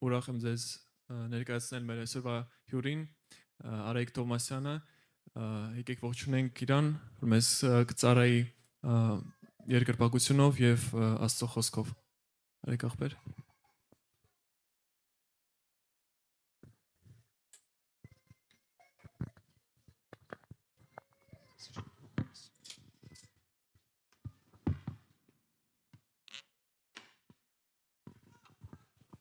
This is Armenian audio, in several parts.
ուրախ եմ ձեզ ներկայացնել մեր այսօրվա հյուրին, Արայիկ Թովմասյանը, եկեք ողջունենք իրան, որ մեզ կծառայի երկրպագությունով եւ Աստծո խոսքով։ Արայիկ ախպեր։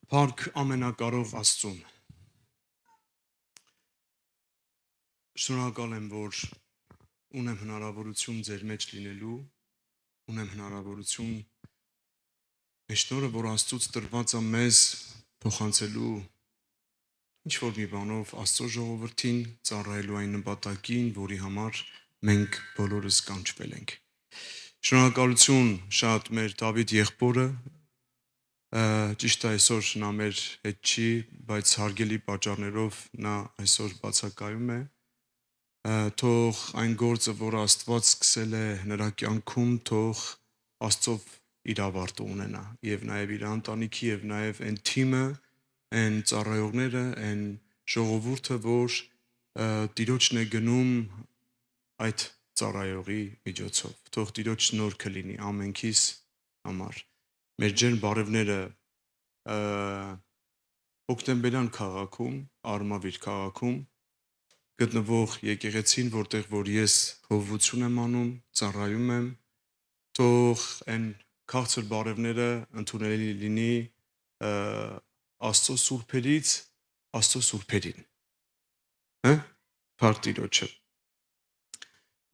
Փառք ամենակարող Աստծուն։ Շնորհակալ եմ, որ ունեմ հնարավորություն ձեր մեջ լինելու, ունեմ հնարավորություն այս շնորհը, որ Աստծուց տրված է մեզ փոխանցելու ինչ-որ մի բանով Աստծո ժողովրդին, ծառայելու այն նպատակին, որի համար մենք բոլորս կանչվել ենք։ Շնորհակալություն շատ մեր Դավիթ եղբորը, ճիշտ է այսօր նա մեր հետ չի, բայց հարգելի պատճառներով նա այսօր բացակայում է, թող այն գործը, որ Աստված սկսել է նրա կյանքում, թող Աստծով իր ավարտը ունենա, եւ նաեւ իր ընտանիքի եւ նաեւ այն թիմը, այն ծառայողները, այն ժողովուրդը, որ Տիրոջն է գնում այդ ծառայողի միջոցով, թող Տիրոջ շնորհքը լինի ամենքիս համար։ Մեր ջերմ բարևները հոկտեմբերյան քաղաքում, Արմավիր քաղաքում գտնվող եկեղեցին, որտեղ որ ես հովվություն եմ անում, ծառայում եմ, թող այն քաղցր բարևները ընդունելի լինի Աստծո սուրբերից Աստծո սուրբերին։ Փառք Տիրոջը։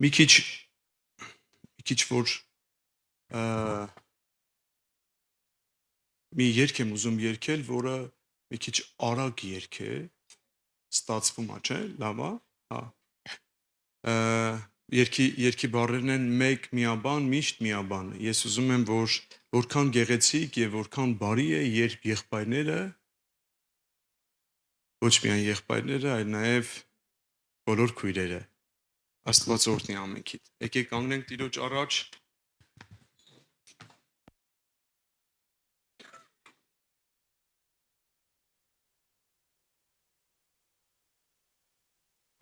Մի քիչ որ մի երգ եմ ուզում երգել, որը մի քիչ արագ երգ է, ստացվում է, չէ՞, լավ է, հա։ Երգի բառերն են մեկ միաբան, միշտ միաբան։ Ես ուզում եմ, որ որքան գեղեցիկ եւ որքան բարի է, երբ եղբայրները, ոչ միայն եղբայրները, այլ նաեւ բոլոր քույրերը, Աստված օրհնի ամենքիդ։ Եկեք կանգնենք Տիրոջ առաջ։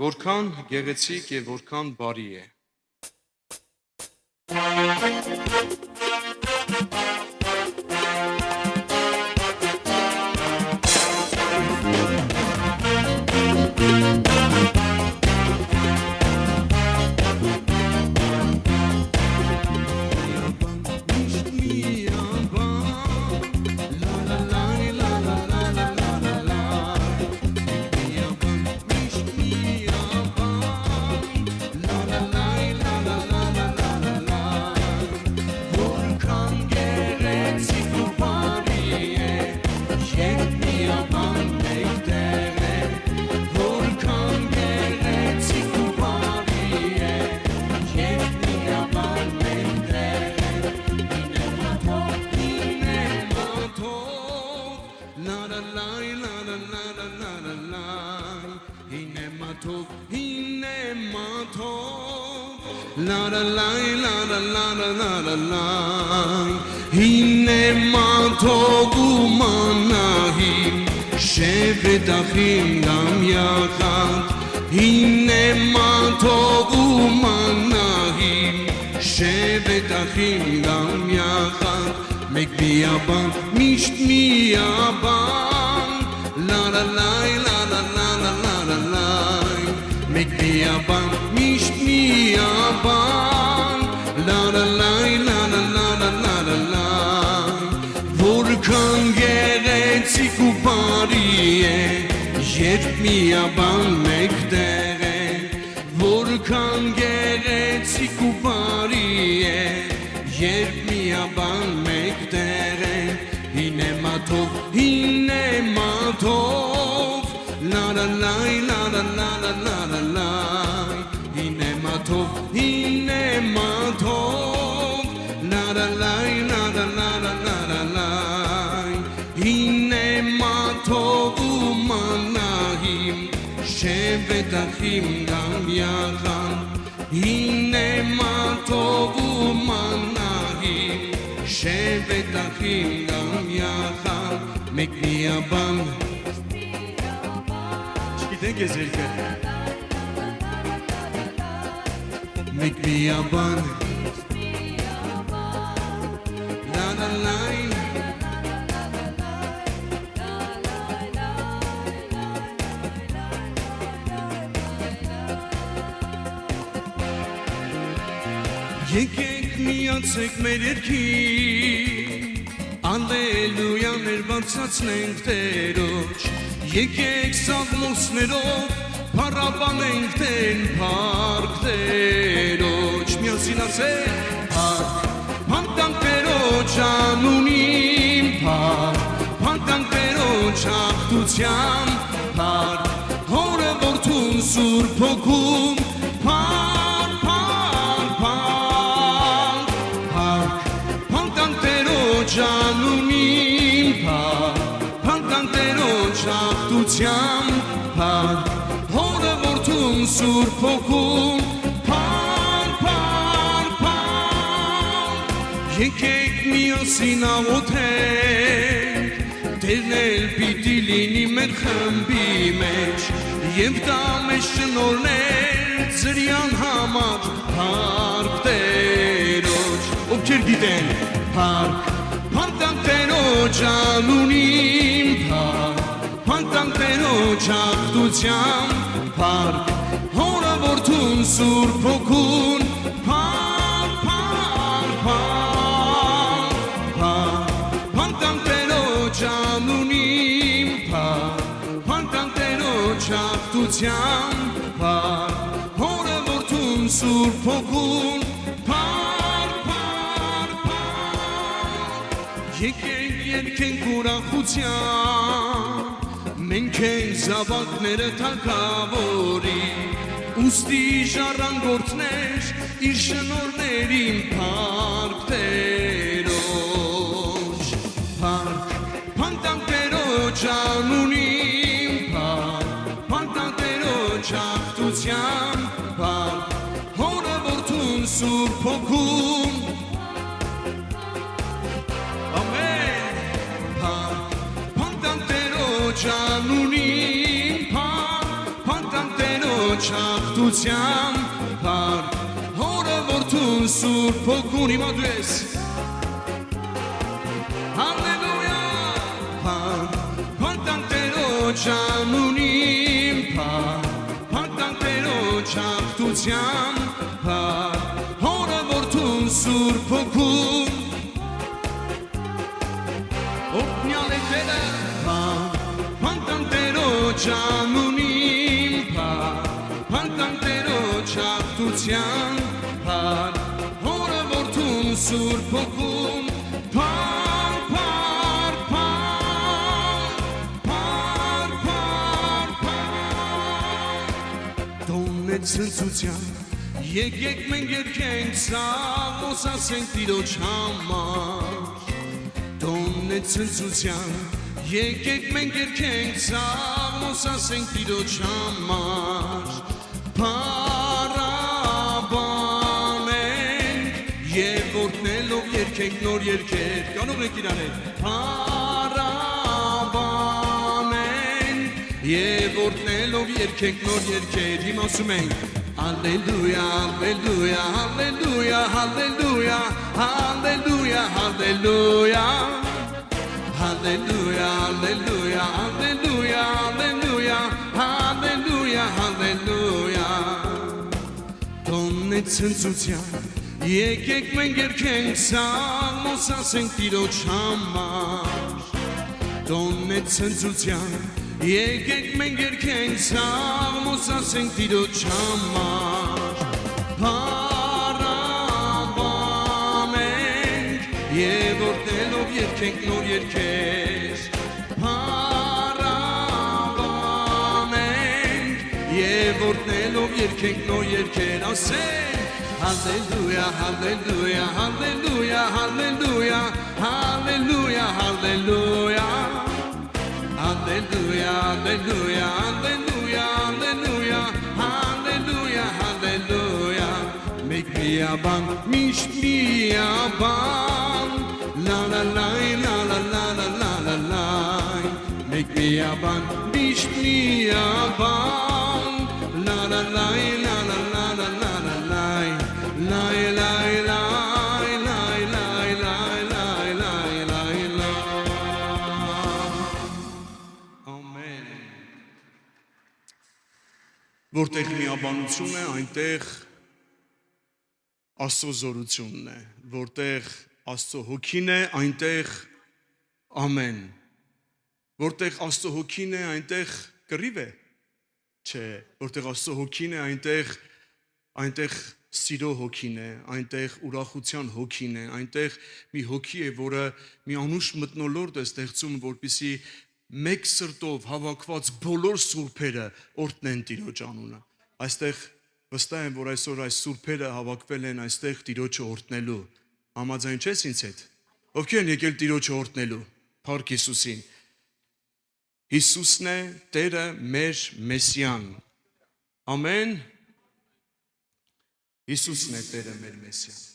Որքան գեղեցիկ եւ որքան բարի է։ בטחים גם יחד, הנה מה טוב ומה נעים, שבטחים גם יחד, מגביה בן, משתמיה בן, לה לה לה לה לה לה לה לה לה, מגביה בן, משתמיה בן, לה לה לה לה לה לה לה לה, որքան գեղեցիկ ու բարի է, երբ միաբան մեկտեղ է, որքան գեղեցիկ ու բարի է, երբ միաբան մեկտեղ է, հինե մաթով, լա լա լայ, լա լա լա լա լա լա լայ, հինե մաթով, լա լա լայ, լա լա լա լա լա լա լայ, հինե մաթով ու մանահիմ, שבטחים גם יחד, הנה מה טוב ומה נעים, שבטחים גם יחד, make me a bum. Չգիտենք ես երկը։ Make me a bun. La la la. Եկեք միացեք մեր երգին, Ալելույա մեր բարձրացնենք Տերոջ, եկեք սաղմոսներով փառաբանենք Տեր փառք Տերոջ, միասին ասենք փառք, փառք Տերոջ անունին փառք, փառք Տերոջ հաղթության փառք, Հորը Որդուն Սուրբ Հոգուն փառք, Janumim par, Pantantero Chaptutiam par, Hora Vortum Surpokun par, Yekek miasina otek, Ternel pitilini merchem bimech, Yevdamesh norner, Zerian hamar, Park Teroch, Obcher giden, Park. Pantantero Janunim par, Pantantero Chaptutiam par, Hora Vortum Surpokun par, Pantantero Janunim par, Pantantero Chaptutiam par, Hora Vortum Surpokun Եկենք երկենք ուրախության, մենք ենք զավակները թագավորի, ուստի ժառանգորդներ իր շնորհներին փառք Տերոջ, փառք Տերոջ անունին փառք, փառք Տերոջ հաղթության փառք, Հորը Որդուն Սուրբ Հոգուն Janunим par, Pantantero Chaptutiam par, Hora Vortum Surp Hokun imadues. Hallelujah par, Pantantero Janunim par, Pantantero Chaptutiam par, Hora Vortum Surp Hokun. Opnialetera par. Janunim par, Pantantero Chaptutiam par, Hora Vortum Surp Hokun par, Դոննեց ցնծության, եկեք մենք երգենք սաղմոս ասենք Տիրոջ համար, Դոննեց ցնծության, եկեք մենք երգենք սաղմոս ասենք Տիրոջ համար, Փառաբանենք և որդնելով երգենք նոր երգեր, կանող եք իրանեք, Փառաբանենք և որդնելով երգենք նոր երգեր, հիմ ասում ենք, Alleluia, Alleluia, Alleluia, Alleluia, Alleluia, Alleluia, Hallelujah, hallelujah, hallelujah, hallelujah, hallelujah, hallelujah. Դոննեց ցնծության, եկեք մենք երգենք սաղմոս ասենք Տիրոջ համար. Դոննեց ցնծության, եկեք մենք երգենք սաղմոս ասենք Տիրոջ համար. Փառաբանենք և որդնելով երգենք նոր երգեր, Փառաբանենք և որդնելով երգենք նոր երգեր, ասենք Hallelujah, hallelujah, hallelujah, hallelujah, hallelujah, hallelujah, hallelujah, hallelujah, hallelujah, hallelujah, hallelujah, make me a bang, mish me a bang. La la la la la la la la la. միաբան, միշտ միաբան, la la la la la la la la la la la la Որտեղ միաբանություն է, այնտեղ Աստծո զորությունն է, որտեղ Աստծո հոգին է, այնտեղ ամեն, որտեղ Աստծո հոգին է, այնտեղ կռիվ է, չէ, որտեղ Աստծո հոգին է, այնտեղ սիրո հոգին է, այնտեղ ուրախության հոգին է, այնտեղ մի հոգի է, որը մի անուշ մթնոլորտ է ստեղծում, որպեսզի մեկ սրտով հավաքված բոլոր սուրբերը օրհնեն Տիրոջ անունը։ Այստեղ վստահ եմ, որ այսօր այս սուրբերը հավաքվել են այստեղ Տիրոջը օրհնելու։ Համաձայն չես ինձ հետ։ Ովքեր են եկել Տիրոջը օրհնելու։ Փառք Հիսուսին։ Հիսուսն է Տերը մեր Մեսիան։ Ամեն։ Հիսուսն է Տերը մեր Մեսիան։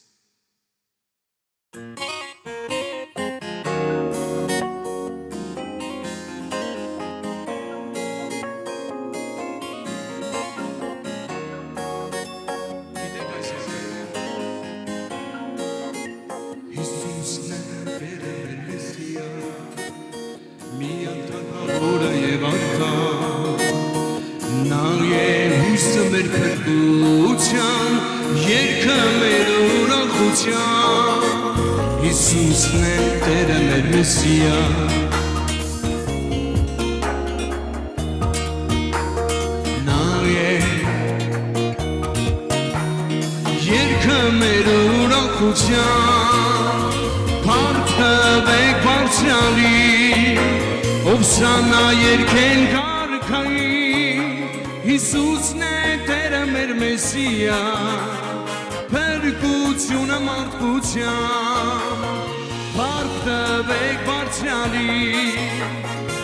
Մեր փրկության, երգը մեր ուրախության, Հիսուսն է Տերը մեր Մեսիան։ Նա է երգը մեր ուրախության, փառք տվեք Բարձրյալին, ով սանա երգեն կարգային, Հիսուսն է Տերը մեր Մեսիան, փրկությունը մարդկության, փառք տվեք Բարձրյալին,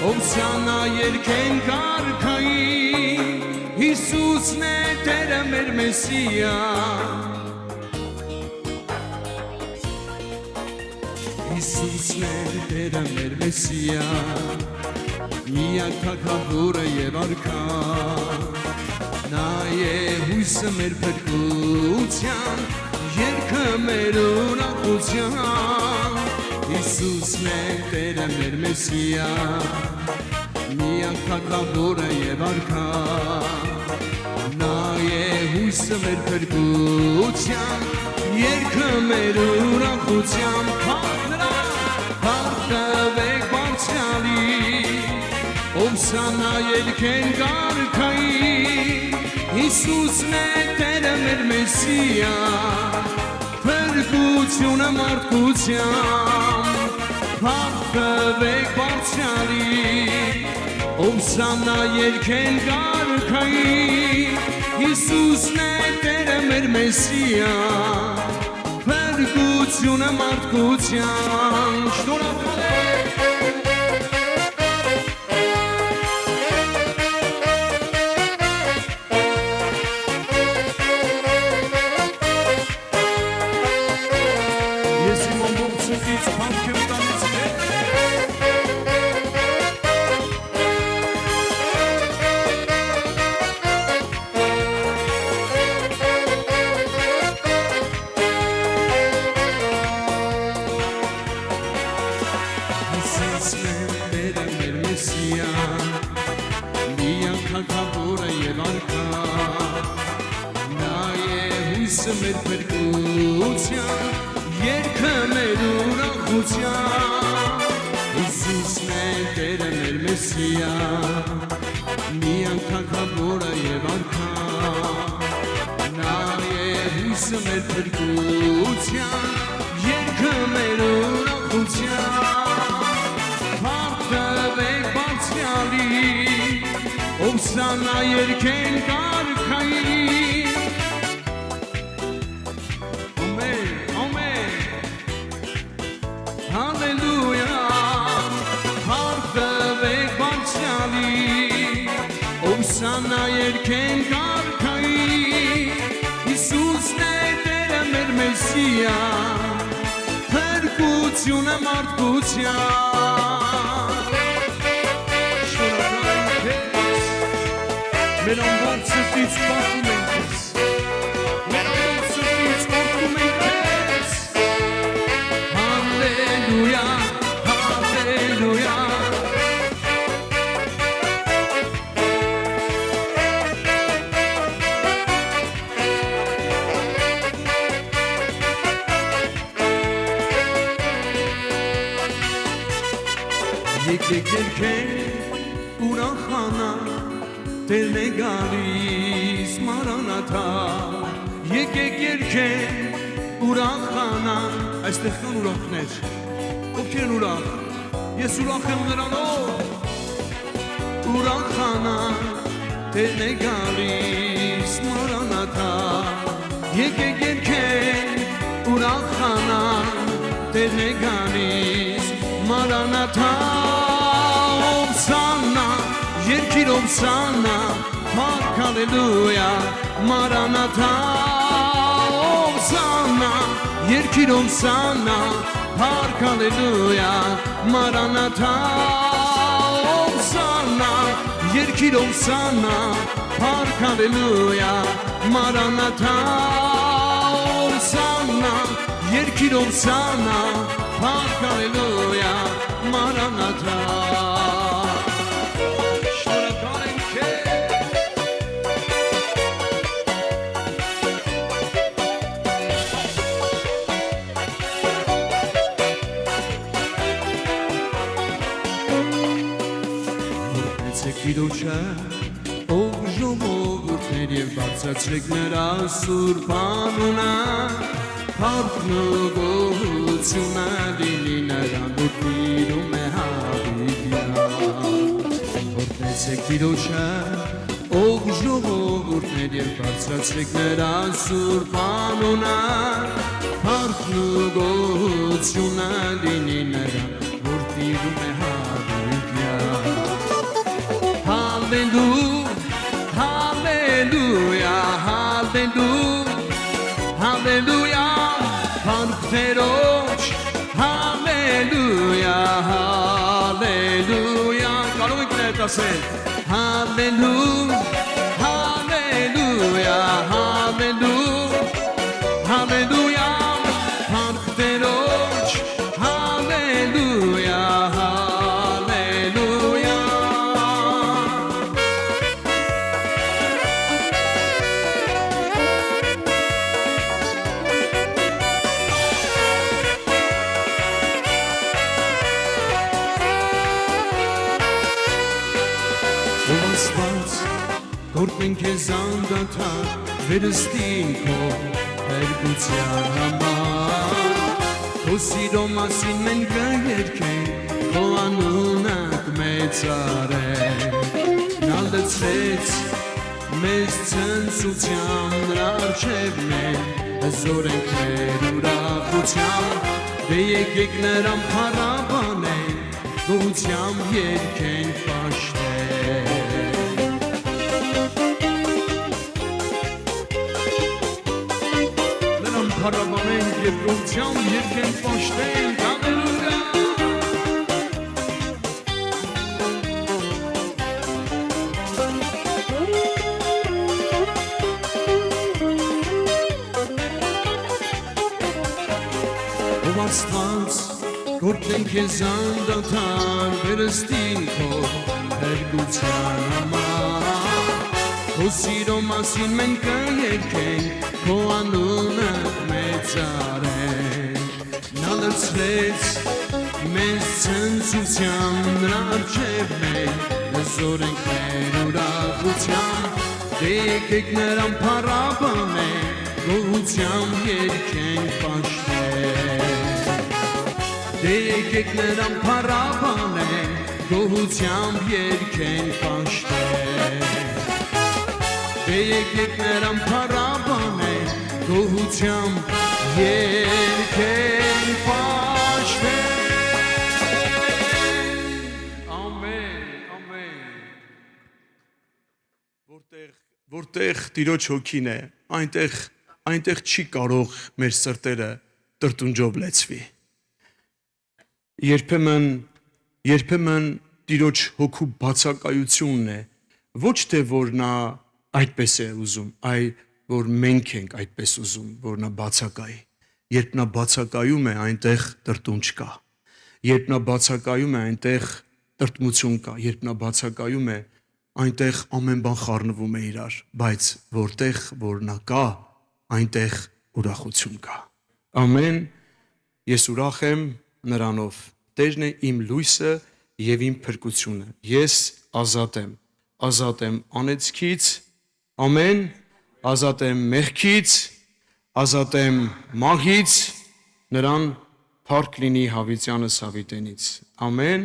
ով սանա երգեն կարգային, Հիսուսն է Տերը մեր Մեսիան, Հիսուսն է Տերը մեր Մեսիան, միակ թագավորը եւ արքան, նա է հույսը մեր փրկության, երգը մեր ուրախության, Հիսուսն է Տերը մեր Մեսիան, միակ թագավորը եւ արքան, նա է հույսը մեր փրկության, երգը մեր ուրախության, փառք տվեք Բարձրյալին, ով սանա երգեն կարգային, Հիսուսն է Տերը մեր Մեսիան, փրկությունը մարդկության, փառք տվեք Բարձրյալին, ով սանա երգեն կարգային, Հիսուսն է Տերը մեր Մեսիան, փրկությունը մարդկության, շնորհակալ մեր փրկության, երգը մեր ուրախության, Հիսուսն է Տերը մեր Մեսիան, միակ թագավորը եւ արքան, նա է հույսը մեր փրկության, երգը մեր ուրախության, փառք տվեք Բարձրյալին, ով սանա երգեն կարգային, Հալելույա, փառք տվեք Բարձրյալին, ով սանա երգեն կարգային, Հիսուսն է Տերը մեր Մեսիան, փրկությունը մարդկության, Մեր ամբողջ սրտից պատում ենք քեզ Մեր ամբողջ սրտից ողջունում ենք քեզ Հալելույա Հալելույա Եկեք երգենք ուրախանանք Տերն է գալիս Մարանաթա Եկեք երգենք ուրախանանք Այստեղ կան ուրախներ Ովքեր են ուրախ Ես ուրախ եմ նրանով Ուրախանանք Տերն է գալիս Մարանաթա Եկեք երգենք ուրախանանք Տերն է գալիս Maranatha, Hosanna, Yerkir Hosanna, Hark Hallelujah, Maranatha, Hosanna, Yerkir Hosanna, Hark Hallelujah, Maranatha, Hosanna, Yerkir Hosanna, Hark Hallelujah, Maranatha, Hosanna, Yerkir Hosanna, Hark Hallelujah, Maranatha. Շնորհակալ ենք Որպեցեք Տիրոջը, ով ժողովուրդներ եւ բարձրացրեք նրա սուրբ անունը Հարքն ու գոհությունը լինի նրան, որ տիրում է հավիտյան Որպեցեք Տիրոջը, ով ժողովուրդներ եւ բարձրացրեք նրա սուրբ անունը Հարքն ու գոհությունը լինի նրան, որ տիրում է հավիտյան Hallelujah, hallelujah, hallelujah Hark Տերոջ, hallelujah, hallelujah Կարող եք ներդ ասել Hallelujah, hallelujah, hallelujah, hallelujah Hark Տերոջ, hallelujah, hallelujah Գործենք ես անդադար վերստին քո հերգության համար Քո սիրո մասին մենք կերգենք, քո անունը կմեծարենք Նա լցրեց մեզ ցնծությամբ, նրա առջև մենք հզոր ենք մեր ուրախությամբ Դե եկեք նրան փառաբանենք, գոհությամբ երգենք պաշտենք Փառաբանենք եւ գոհությամբ երգենք պաշտենք Հալելույա Ով Աստված գործենք ես անդադար վերստին քո հերգության համար Քո սիրո մասին մենք կերգենք քո անունը մեծարենք Նա լցրեց մեզ ցնծությամբ նրա առջև մենք հզոր ենք մեր ուրախությամբ Դե եկեք նրան փառաբանենք գոհությամբ երգենք պաշտենք Դե եկեք նրան փառաբանենք գոհությամբ երգենք պաշտենք Դե եկեք նրան փառաբանենք գոհությամբ երգենք պաշտենք Ամեն Որտեղ Տիրոջ հոգին է, այնտեղ չի կարող մեր սրտերը տրտունջով լեցվի Երբեմն Տիրոջ հոգու բացակայությունն է ոչ թե որ նա այդպես է ուզում, այլ որ մենք ենք այդպես ուզում, որ նա բացակայի։ Երբ նա բացակայում է, այնտեղ տրտունջ կա։ Երբ նա բացակայում է, այնտեղ տրտմություն կա։ Երբ նա բացակայում է, այնտեղ ամեն բան խառնվում է իրար, բայց որտեղ որ նա կա, այնտեղ ուրախություն կա։ Ամեն ես ուրախ եմ նրանով։ Տերն է իմ լույսը եւ իմ փրկությունը։ Ես ազատ եմ անեծքից, ամեն, ազատ եմ մեղքից, ազատ եմ մահից, նրան փառք լինի հավիտյանս հավիտենից։ Ամեն։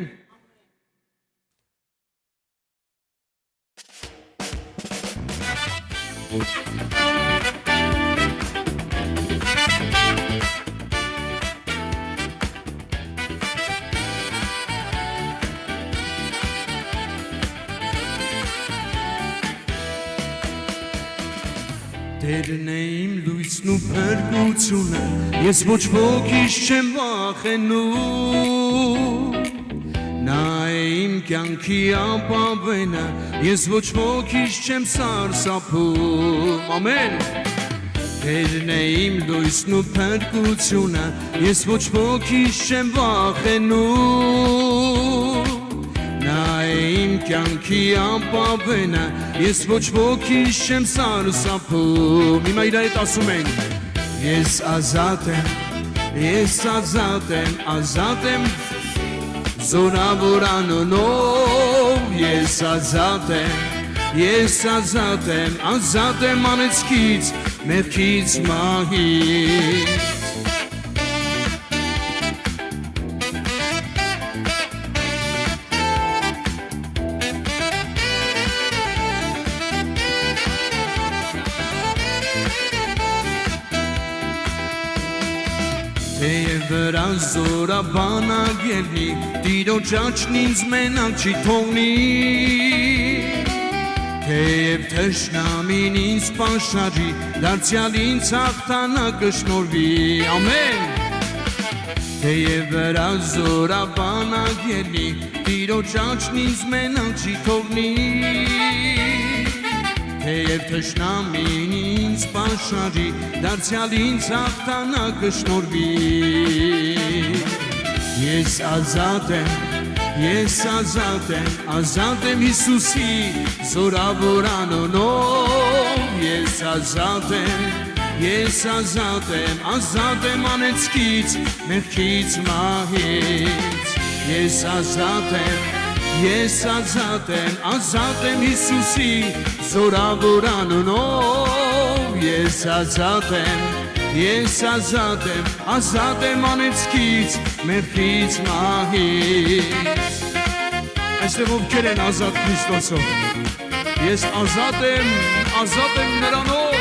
Տերն է իմ լույսն ու փրկությունը, ես ոչ ոքից չեմ վախենում։ Նա է իմ կյանքի ապավենը, ես ոչ ոքից չեմ սարսափում։ Ամեն։ Տերն է իմ լույսն ու փրկությունը, ես ոչ ոքից չեմ վախենում։ Նա է իմ կյանքի ապավենը, ես ոչ ոքից չեմ սարսափում։ Հիմա իր հետ ասում ենք. Ես ազատ եմ զորավոր անունով, ես ազատ եմ անեծքից, մեղքից, մահից։ Թեև վրա զորաբանակ ելնի, Տիրոջ աչքն ինձ մենակ չի թողնի, թեև թշնամին ինձ պաշարի, դարձյալ ինձ հաղթանակը շնորհվի, ամեն։ Թեև վրա զորաբանակ ելնի, Տիրոջ աչքն ինձ մենակ չի թողնի, թեև թշնամին ինձ պաշարի, դարձյալ ինձ հաղթանակը շնորհվի։ Ես ազատ եմ Հիսուսի զորավոր անունով, ես ազատ եմ անեծքից, մեղքից, մահից։ Ես ազատ եմ Հիսուսի զորավոր անունով, ես ազատ եմ անեծքից, մեղքից, մահից։ Այստեղ ովքեր են ազատ Քրիստոսով։ Ես ազատ եմ նրանով,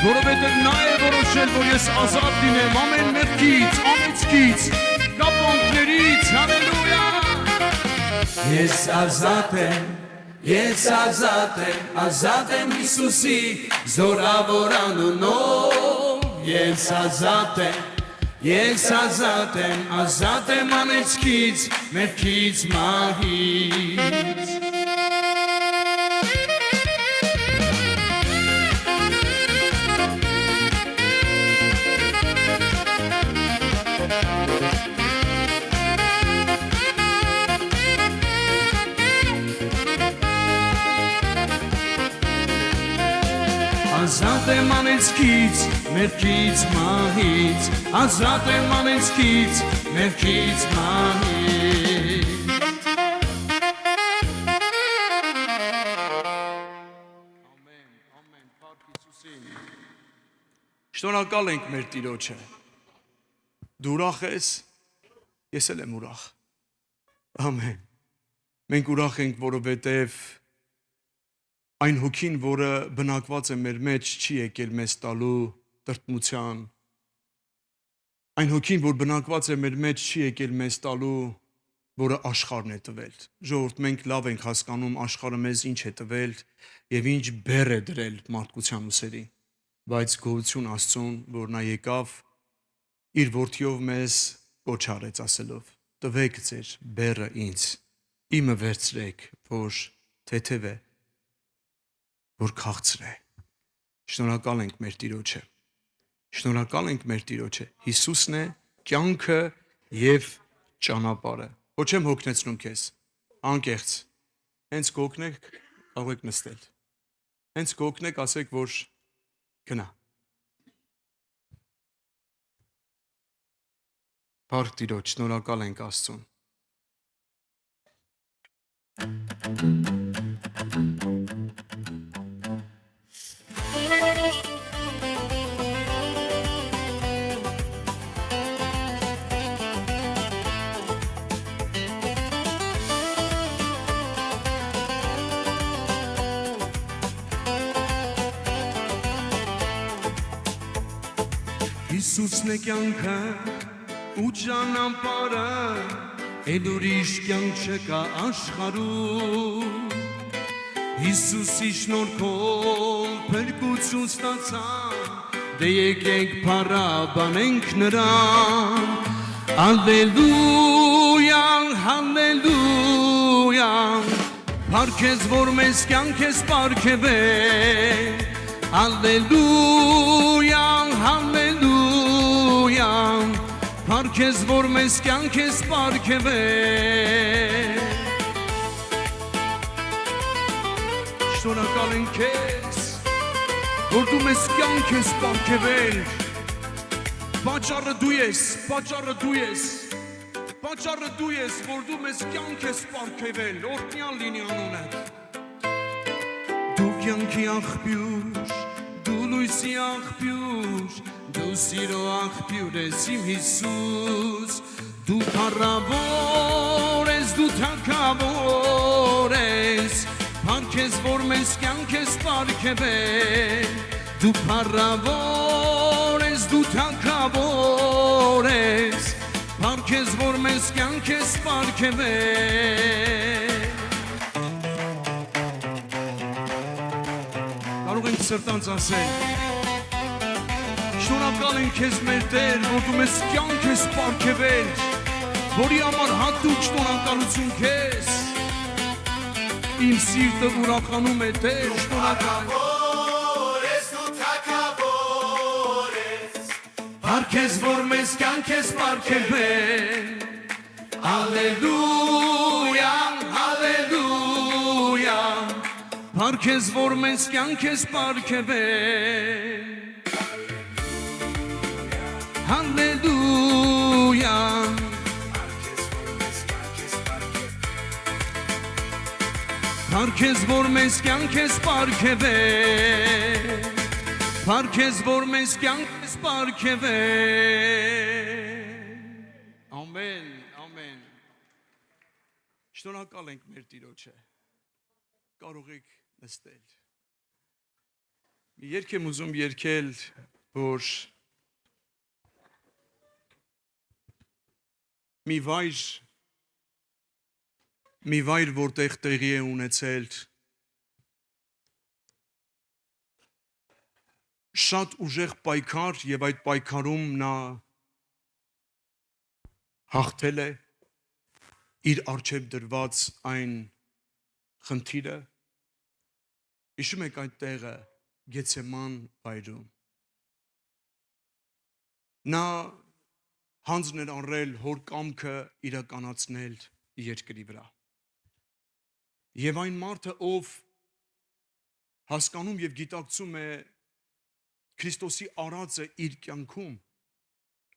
որովհետև նա է որոշել, որ ես ազատ լինեմ ամեն մեղքից, անեծքից, կապանքներից, հալելույա։ Ես ազատ եմ Հիսուսի զորավոր անունով, ես ազատ եմ անեծքից, մեղքից, մահից։ Ազատ եմ անեծքից, մեղքից, մահից, ազատ եմ անեծքից, մեղքից, մահից։ Ամեն, փառք Հիսուսին։ Շնորհակալ ենք մեր Տիրոջը։ Դու ուրախ ես, ես էլ եմ ուրախ։ Ամեն։ Մենք ուրախ ենք, որովհետև այն հոգին, որը բնակված է մեր մեջ, չի եկել մեզ տալու տրտմության։ Այն հոգին, որ բնակված է մեր մեջ, չի եկել մեզ տալու, որը աշխարհն է տվել։ Ժողովուրդ, մենք լավ ենք հասկանում աշխարհը մեզ ինչ է տվել եւ ինչ բեռ է դրել մարդկության ուսերին։ Բայց գոհություն Աստծուն, որ նա եկավ իր որդիով մեզ կոչ արեց ասելով. տվեք ձեր բեռը ինձ, իմը վերցրեք, որ թեթև է որ քաղցր է։ Շնորհակալ ենք մեր Տիրոջը։ Շնորհակալ ենք մեր Տիրոջը։ Հիսուսն է կյանքը եւ ճանապարհը։ Ոչ եմ հոգնեցնում քեզ։ Անկեղծ։ Հենց կօգնեք, կարող եք նստել։ Հենց կօգնեք, ասեք, որ գնա։ Փառք Տիրոջ, շնորհակալ ենք Աստծուն։ Հիսուսն է կյանքը ու ճանապարհը, էլ ուրիշ կյանք չկա աշխարհում։ Հիսուսի շնորհքով փրկություն ստացա, դե եկեք փառաբանենք նրան։ Հալելույա, հալելույա, փառքես, որ մեզ կյանք ես պարգևել։ Հալելույա, հալելույա, փառքես, որ մեզ կյանք ես պարգևել։ Շնորհակալ ենք քեզ, որ դու մեզ կյանք ես պարգևել։ Պատճառը դու ես, պատճառը դու ես, պատճառը դու ես, որ դու մեզ կյանք ես պարգևել։ Օրհնյալ լինի անունդ։ Դու կյանքի աղբյուր, դու լույսի աղբյուր, դու սիրո աղբյուր ես իմ Հիսուս, դու փառավոր ես, դու թագավոր ես, փառքես, որ մեզ կյանք ես պարգևել, դու փառավոր ես, դու թագավոր ես, փառքես, որ մեզ կյանք ես պարգևել։ Կարող ենք սրտանց ասել, շնորհակալ ենք քեզ մեր Տեր, որ դու մեզ կյանք ես պարգևել, որի համար հատուկ շնորհակալություն քեզ։ Իմ սիրտը ուրախանում է Տեր, շնորհակալ ես, դու թագավոր ես, փառքես, որ մեզ կյանք ես պարգևել։ Հալելույա, հալելույա, փառքես, որ մեզ կյանք ես պարգևել։ Հալելույա, փառքես, որ մեզ կյանք ես պարգևել, փառքես, որ մեզ կյանք ես պարգևել։ Ամեն, ամեն։ Շնորհակալ ենք մեր Տիրոջը։ Կարող եք նստել։ Մի երգ եմ ուզում երգել, որ մի վայր, որտեղ տեղի է ունեցել շատ ուժեղ պայքար եւ այդ պայքարում նա հաղթել է իր առջև դրված այն խնդիրը։ Հիշում եք այդ տեղը Գեցեման վայրում։ Նա հանձն էր առել հոր կամքը իրականացնել երկրի վրա։ Եվ այն մարդը, ով հասկանում եւ գիտակցում է Քրիստոսի արածը իր կյանքում,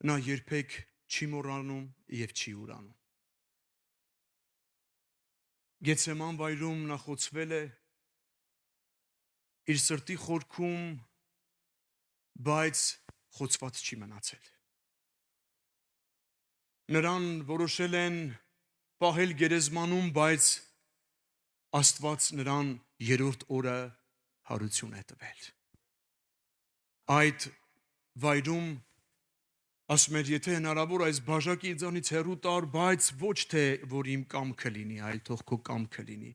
նա երբեք չի մոռանում եւ չի ուրանում։ Գեցեման վայրում նա խոցվել է իր սրտի խորքում, բայց խոցված չի մնացել։ Նրան որոշել են պահել գերեզմանում, բայց Աստված նրան երրորդ օրը հարություն է տվել։ Այդ վայրում ասում էր, եթե հնարավոր այս բաժակի ինձանից հեռու տար, բայց ոչ թե որ իմ կամքը լինի, այլ թող քո կամքը լինի։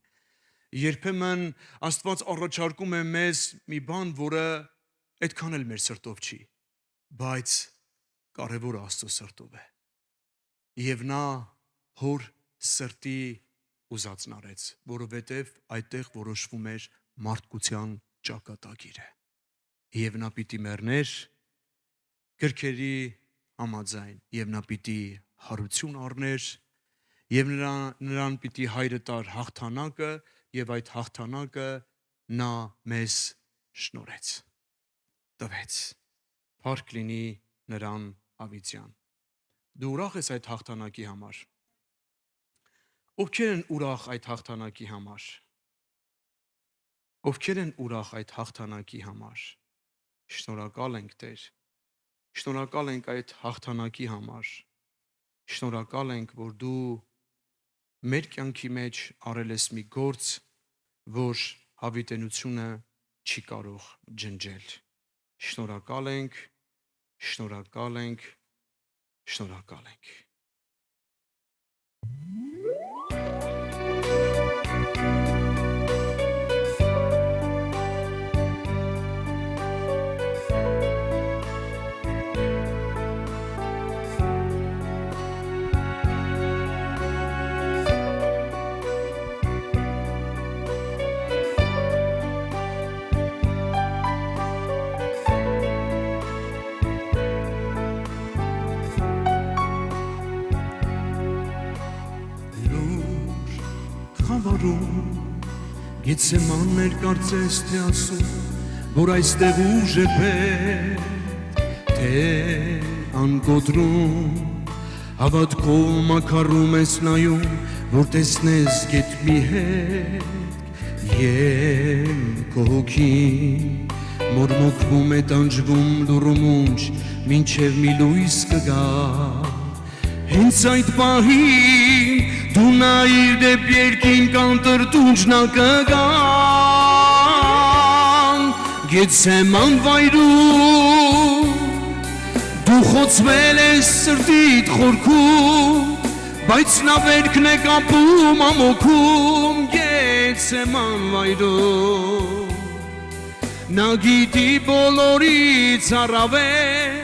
Երբեմն Աստված առաջարկում է մեզ մի բան, որը այդքան էլ մեր սրտով չի, բայց կարևորը Աստծո սրտով է։ Եվ նա հոր սրտի ուզածն արեց, որովհետև այդտեղ որոշվում էր մարդկության ճակատագիր է։ Եվ նա պիտի մեռներ գրքերի համաձայն, եւ նա պիտի հարություն առներ, եւ նրան պիտի հայրը տար հաղթանակը, եւ այդ հաղթանակը նա մեզ շնորհեց, տվեց։ Փառք լինի նրան ավիցյան։ Դու ուրախ ես այդ հաղթանակի համար։ Ովքեր են ուրախ այդ հաղթանակի համար։ Ովքեր են ուրախ այդ հաղթանակի համար։ Շնորհակալ ենք Տեր։ Շնորհակալ ենք այդ հաղթանակի համար։ Շնորհակալ ենք, որ դու մեր կյանքի մեջ արել ես մի գործ, որ հավիտենությունը չի կարող ջնջել։ Շնորհակալ ենք, շնորհակալ ենք, շնորհակալ ենք։ Գեցեմաններ կարծես թե ասում, որ այստեղ ուժ է պետք, թե անկոտրում, հավատքով մաքարում ես նայում, որ տեսնես գետ մի հետ, և քո հոգին մորմոքվում է տանջվում լուրումունջ, մինչև մի լույս կգա, հենց այդ պահին դու նայիր դեպ երկին կանտրտունջնա կգան, Գեցեման վայրում, դու խոցվել ես սրտիդ խորքում, բայց նա վերքն է կապում ամոքում, Գեցեման վայրում, նա գիտի բոլորից առավել,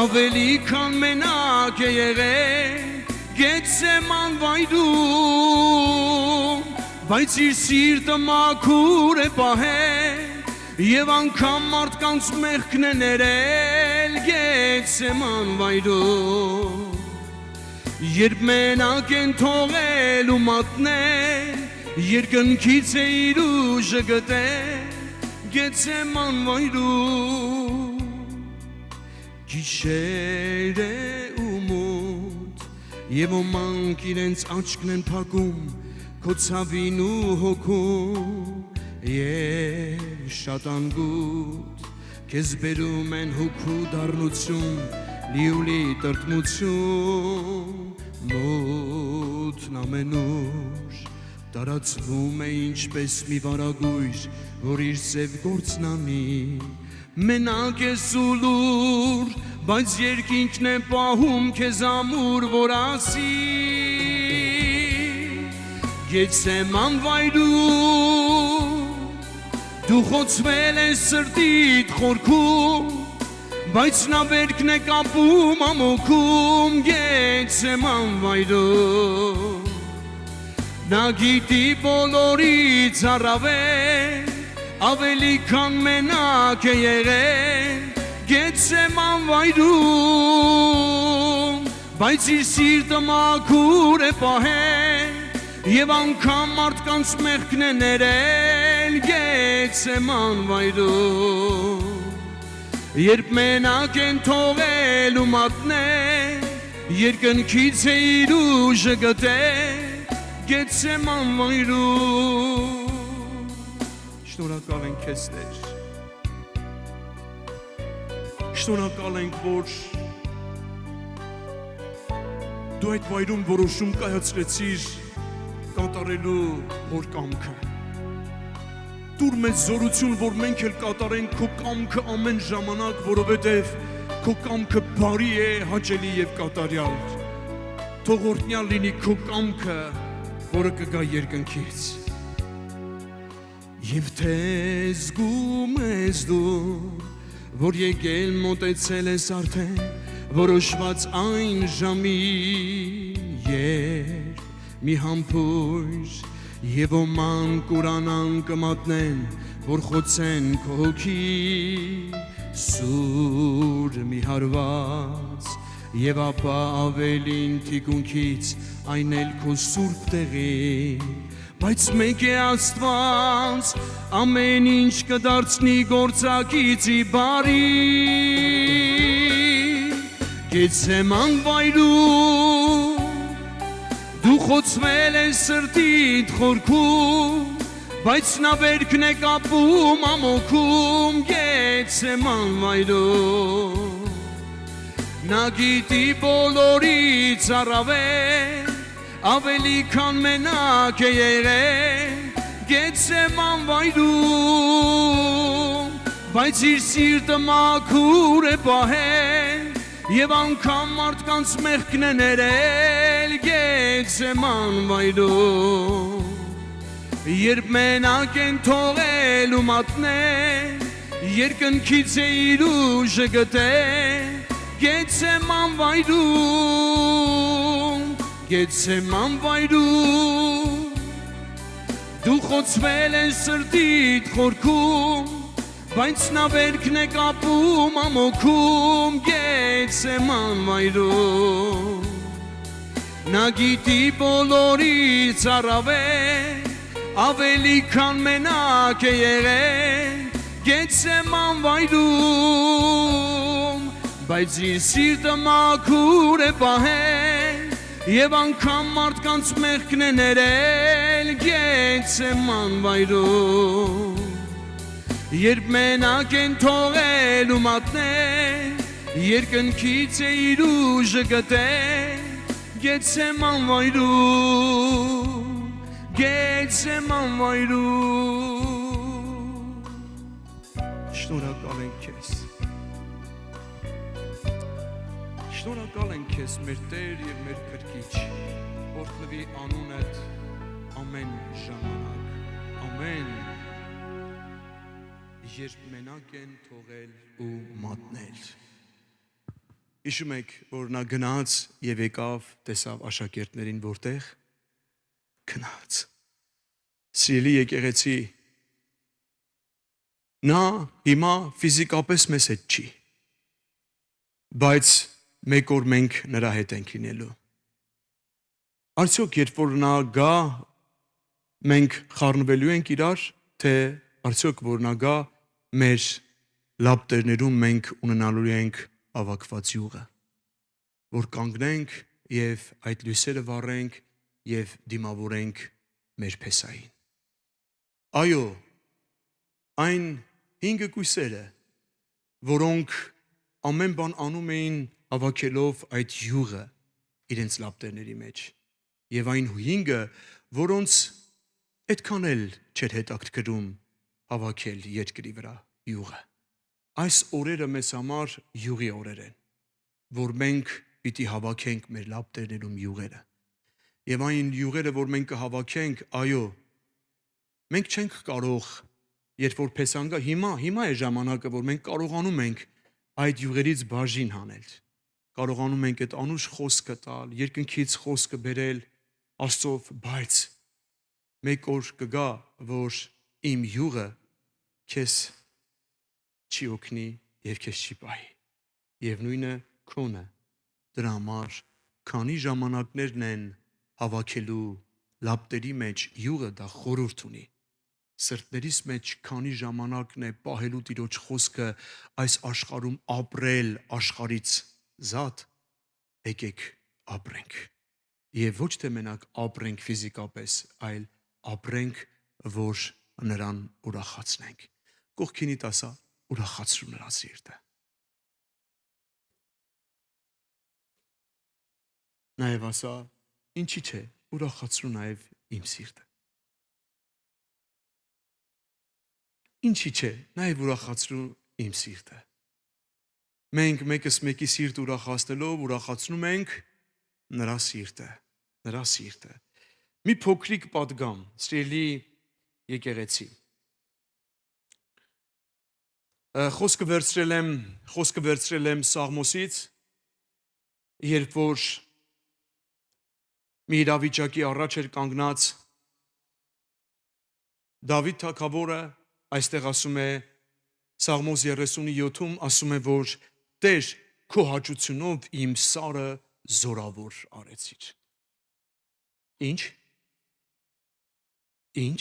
ավելի քան մենակ է եղել, Գեցեման վայրում, բայց իր սիրտը մաքուր է պահել, և անգամ մարդկանց մեղքն է ներել, Գեցեման վայրում, երբ մենակ են թողել ու մատնել, երկնքից է իր ուժը գտել, Գեցեման վայրում, գիշեր է ու մութ, և ոմանք իրենց աչքն են փակում, քո ցավին ու հոգում, և շատ անգութ, քեզ բերում են հոգու դառնություն, լիուլի տրտմություն, մութն ամենուր, տարածվում է ինչպես մի վարագույր, որ իր սև գործն անի, մենակ ես ու լուր, բայց երկինքն է պահում քեզ ամուր, որ ասի, Գեցեման վայրում, դու խոցվել ես սրտիդ խորքում, բայց նա վերքն է կապում ամոքում, Գեցեման վայրում, նա գիտի բոլորից առավել, ավելի քան մենակ է եղել, Գեցեման վայրում, բայց իր սիրտը մաքուր է պահել, և անգամ մարդկանց մեղքն է ներել, Գեցեման վայրում, երբ մենակ են թողել ու մատնել, երկնքից է իր ուժը գտել, Գեցեման վայրում, շնորհակալ ենք քեզ Տեր, շնորհակալ ենք, որ դու այդ վայրում որոշում կայացրեցիր կատարելու հոր կամքը, տուր մեզ զորություն, որ մենք էլ կատարենք քո կամքը ամեն ժամանակ, որովհետև քո կամքը բարի է, հաճելի և կատարյալ, թող օրհնյալ լինի քո կամքը, որը կգա երկնքից, և թե զգում ես դու, որ եկել մոտեցել ես արդեն, որոշված այն ժամի, երբ մի համբույր, և ոմանք ուրանան կմատնեն, որ խոցեն քո հոգի սուր մի հարված եւ ապա ավելին թիկունքից այն էլ քո սուրբ տեղին բայց մեկ է Աստված ամեն ինչ կդարձնի գործակիցի բարի Գեցեման վայրում դու խոցվել ես սրտիդ խորքում բայց նա վերքն է կապում ամոքում Գեցեման վայրում նա գիտի բոլորից առավել ավելի քան մենակ է եղել Գեցեման վայրում բայց իր սիրտը մաքուր է պահել Եվ անգամ մարդկանց մեղքն է ներել Գեցեման վայրում Երբ մենակ են թողել ու մատնել Երկնքից է իր ուժը գտել Գեցեման վայրում Գեցեման վայրում Դու խոցվել ես սրտիդ խորքում Բայց նա վերքն է կապում ամոքում Գեցեման վայրում Նա գիտի բոլորից առավել Ավելի քան մենակ է եղել Գեցեման վայրում Բայց իր սիրտը մաքուր է պահել Եվ անգամ մարդկանց մեղքն է ներել Գեցեման վայրում Երբ մենակ են թողել ու մատնել Երկնքից է իր ուժը գտել Գեցեման վայրում Գեցեման վայրում Շնորհակալ ենք քեզ Շնորհակալ ենք քեզ մեր Տեր եւ մեր Փրկիչ Օրհնվի անունդ ամեն ժամանակ Ամեն Երբ մենակ են թողել ու մատնել Հիշում եք, որ նա գնաց եւ եկավ տեսավ աշակերտներին որտեղ գնաց Սիրելի եկեղեցի Նա հիմա ֆիզիկապես մեզ հետ չի Բայց մեկ օր մենք նրա հետ ենք լինելու Արդյոք երբ որ նա գա մենք խառնվելու ենք իրար թե արդյոք որ նա գա մեր լապտերներում մենք ունենալու ենք ավակված յուղը, որ կանգնենք և այդ լույսերը վառենք և դիմավորենք մեր փեսային։ Այո, այն 5 կույսերը, որոնք ամեն բան անում էին հավաքելով այդ յուղը իրենց լապտերների մեջ, և այն 5-ը, որոնց այդքան էլ չէր հետաքրքրում հավաքել երկրի վրա յուղը։ Այս օրերը մեզ համար յուղի օրեր են, որ մենք պիտի հավաքենք մեր լապտերներում յուղերը։ Եվ այն յուղերը, որ մենք կհավաքենք, այո, մենք չենք կարող, երբ որ փեսան գա, հիմա է ժամանակը, որ մենք կարողանում ենք այդ յուղերից բաժին հանել։ Կարողանում ենք այդ անուշ խոսքը տալ, երկնքից խոսքը բերել Աստծով, բայց մեկ օր կգա, որ իմ յուղը քեզ չի օգնի և քեզ չի պահի։ Եվ նույնը քոնը դրա համար քանի ժամանակներն են հավաքելու լապտերի մեջ յուղը դա խորհուրդ ունի։ Սրտներիս մեջ քանի ժամանակն է պահելու Տիրոջ խոսքը այս աշխարհում ապրել աշխարհից զատ, եկեք ապրենք։ Եվ ոչ թե մենակ ապրենք ֆիզիկապես, այլ ապրենք, որ նրան ուրախացնենք։ Կողքինիդ ասա, ուրախացրու նրա սիրտը։ Նաև ասա, ինչի՞ չէ, ուրախացրու նաև իմ սիրտը։ Ինչի՞ չէ, նաև ուրախացրու իմ սիրտը։ Մենք մեկս մեկի սիրտ ուրախացնելով ուրախացնում ենք նրա սիրտը։ Մի փոքրիկ պատգամ, սիրելի եկեղեցի։ Խոսքը վերցրել եմ Սաղմոսից, երբ որ մի իրավիճակի առաջ էր կանգնած Դավիթ թագավորը այստեղ ասում է Սաղմոս 37-ում ասում է, որ Տեր քո հաճությունով իմ սարը զորավոր արեցիր։ Ինչ։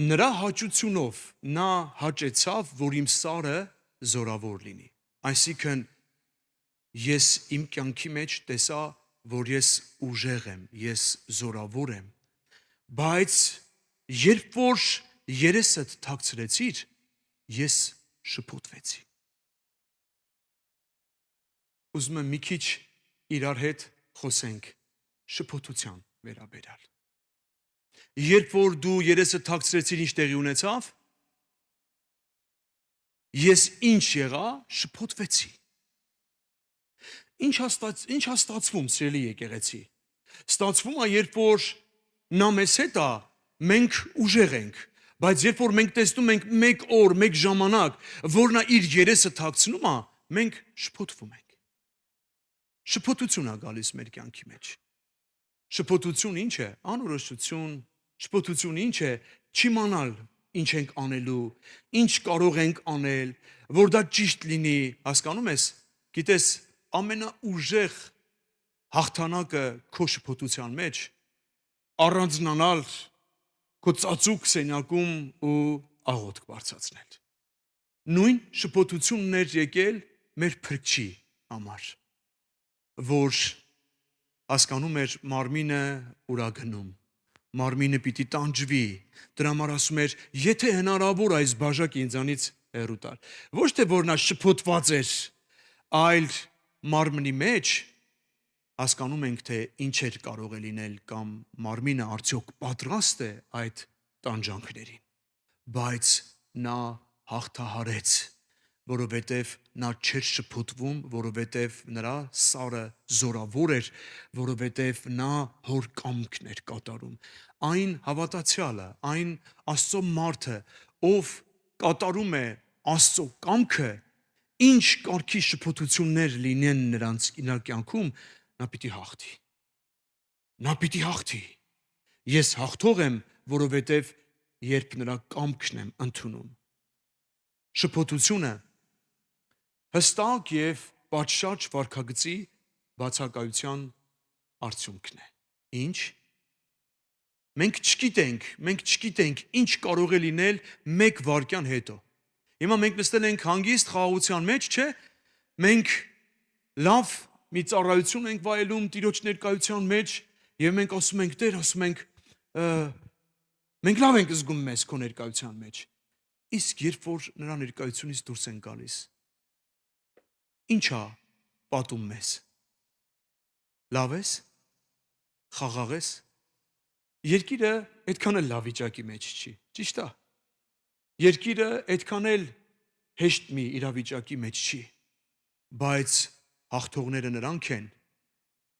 Նրա հաճությունով նա հաճեցավ, որ իմ սարը զորավոր լինի։ Այսինքն ես իմ կյանքի մեջ տեսա, որ ես ուժեղ եմ, ես զորավոր եմ, բայց երբ որ երեսդ թաքցրեցիր, ես շփոթվեցի։ Ուզում եմ մի քիչ իրար հետ խոսենք շփոթության վերաբերյալ։ Երբ որ դու երեսը թաքցրեցիր, ինչ տեղի ունեցավ, ես ինչ եղա, շփոթվեցի։ Ինչ ա ստացվում, սիրելի եկեղեցի։ Ստացվում է, երբ որ նա մեզ հետ է, մենք ուժեղ ենք, բայց երբ որ մենք տեսնում ենք մեկ օր, մեկ ժամանակ, որ նա իր երեսը թաքցնում է, մենք շփոթվում ենք։ Շփոթություն է գալիս մեր կյանքի մեջ։ Շփոթություն ինչ է։ Անորոշություն, շփոթություն ինչ է։ Չիմանալ ինչ ենք անելու, ինչ կարող ենք անել, որ դա ճիշտ լինի, հասկանում ես։ Գիտես, ամենաուժեղ հաղթանակը քո շփոթության մեջ առանձնանալ քո ծածուկ սենյակում ու աղոթք բարձրացնել։ Նույն շփոթություններ եկել մեր փրկչի համար, որ հասկանում էր մարմինը ուրա գնում, մարմինը պիտի տանջվի, դրա համար ասում էր, եթե հնարավոր այս բաժակը ինձանից հեռու տար։ Ոչ թե որ նա շփոթված էր, այլ մարմնի մեջ հասկանում ենք, թե ինչեր կարող է լինել կամ մարմինը արդյոք պատրաստ է այդ տանջանքներին, բայց նա հաղթահարեց, որովհետև նա չէր շփոթվում, որովհետև նրա սարը զորավոր էր, որովհետև նա հոր կամքն էր կատարում։ Այն հավատացյալը, այն Աստծո մարդը, ով կատարում է Աստծո կամքը, ինչ կարգի շփոթություններ լինեն նրանց կյանքում, նա պիտի հաղթի։ Նա պիտի հաղթի։ Ես հաղթող եմ, որովհետև երբ նրա կամքն եմ ընդունում։ Շփոթությունը հստակ եւ պատշաճ վարքագծի բացակայության արդյունքն է։ Ինչ։ Մենք չգիտենք ինչ կարող է լինել մեկ վայրկյան հետո։ Հիմա մենք նստել ենք հանգիստ խաղաղության մեջ, չէ՞։ Մենք լավ մի ծառայություն ենք վայելում Տիրոջ ներկայության մեջ եւ մենք ասում ենք Տեր, ասում ենք մենք լավ ենք զգում մեզ քո ներկայության մեջ։ Իսկ երբ որ նրա ներկայությունից դուրս են գալիս, ի՞նչ է պատում մեզ։ Լավ ես։ Խաղաղ ես։ Երկիրը այդքան էլ լավ վիճակի մեջ չի, ճիշտ է։ Երկիրը այդքան էլ հեշտ մի իրավիճակի մեջ չի, բայց հաղթողները նրանք են,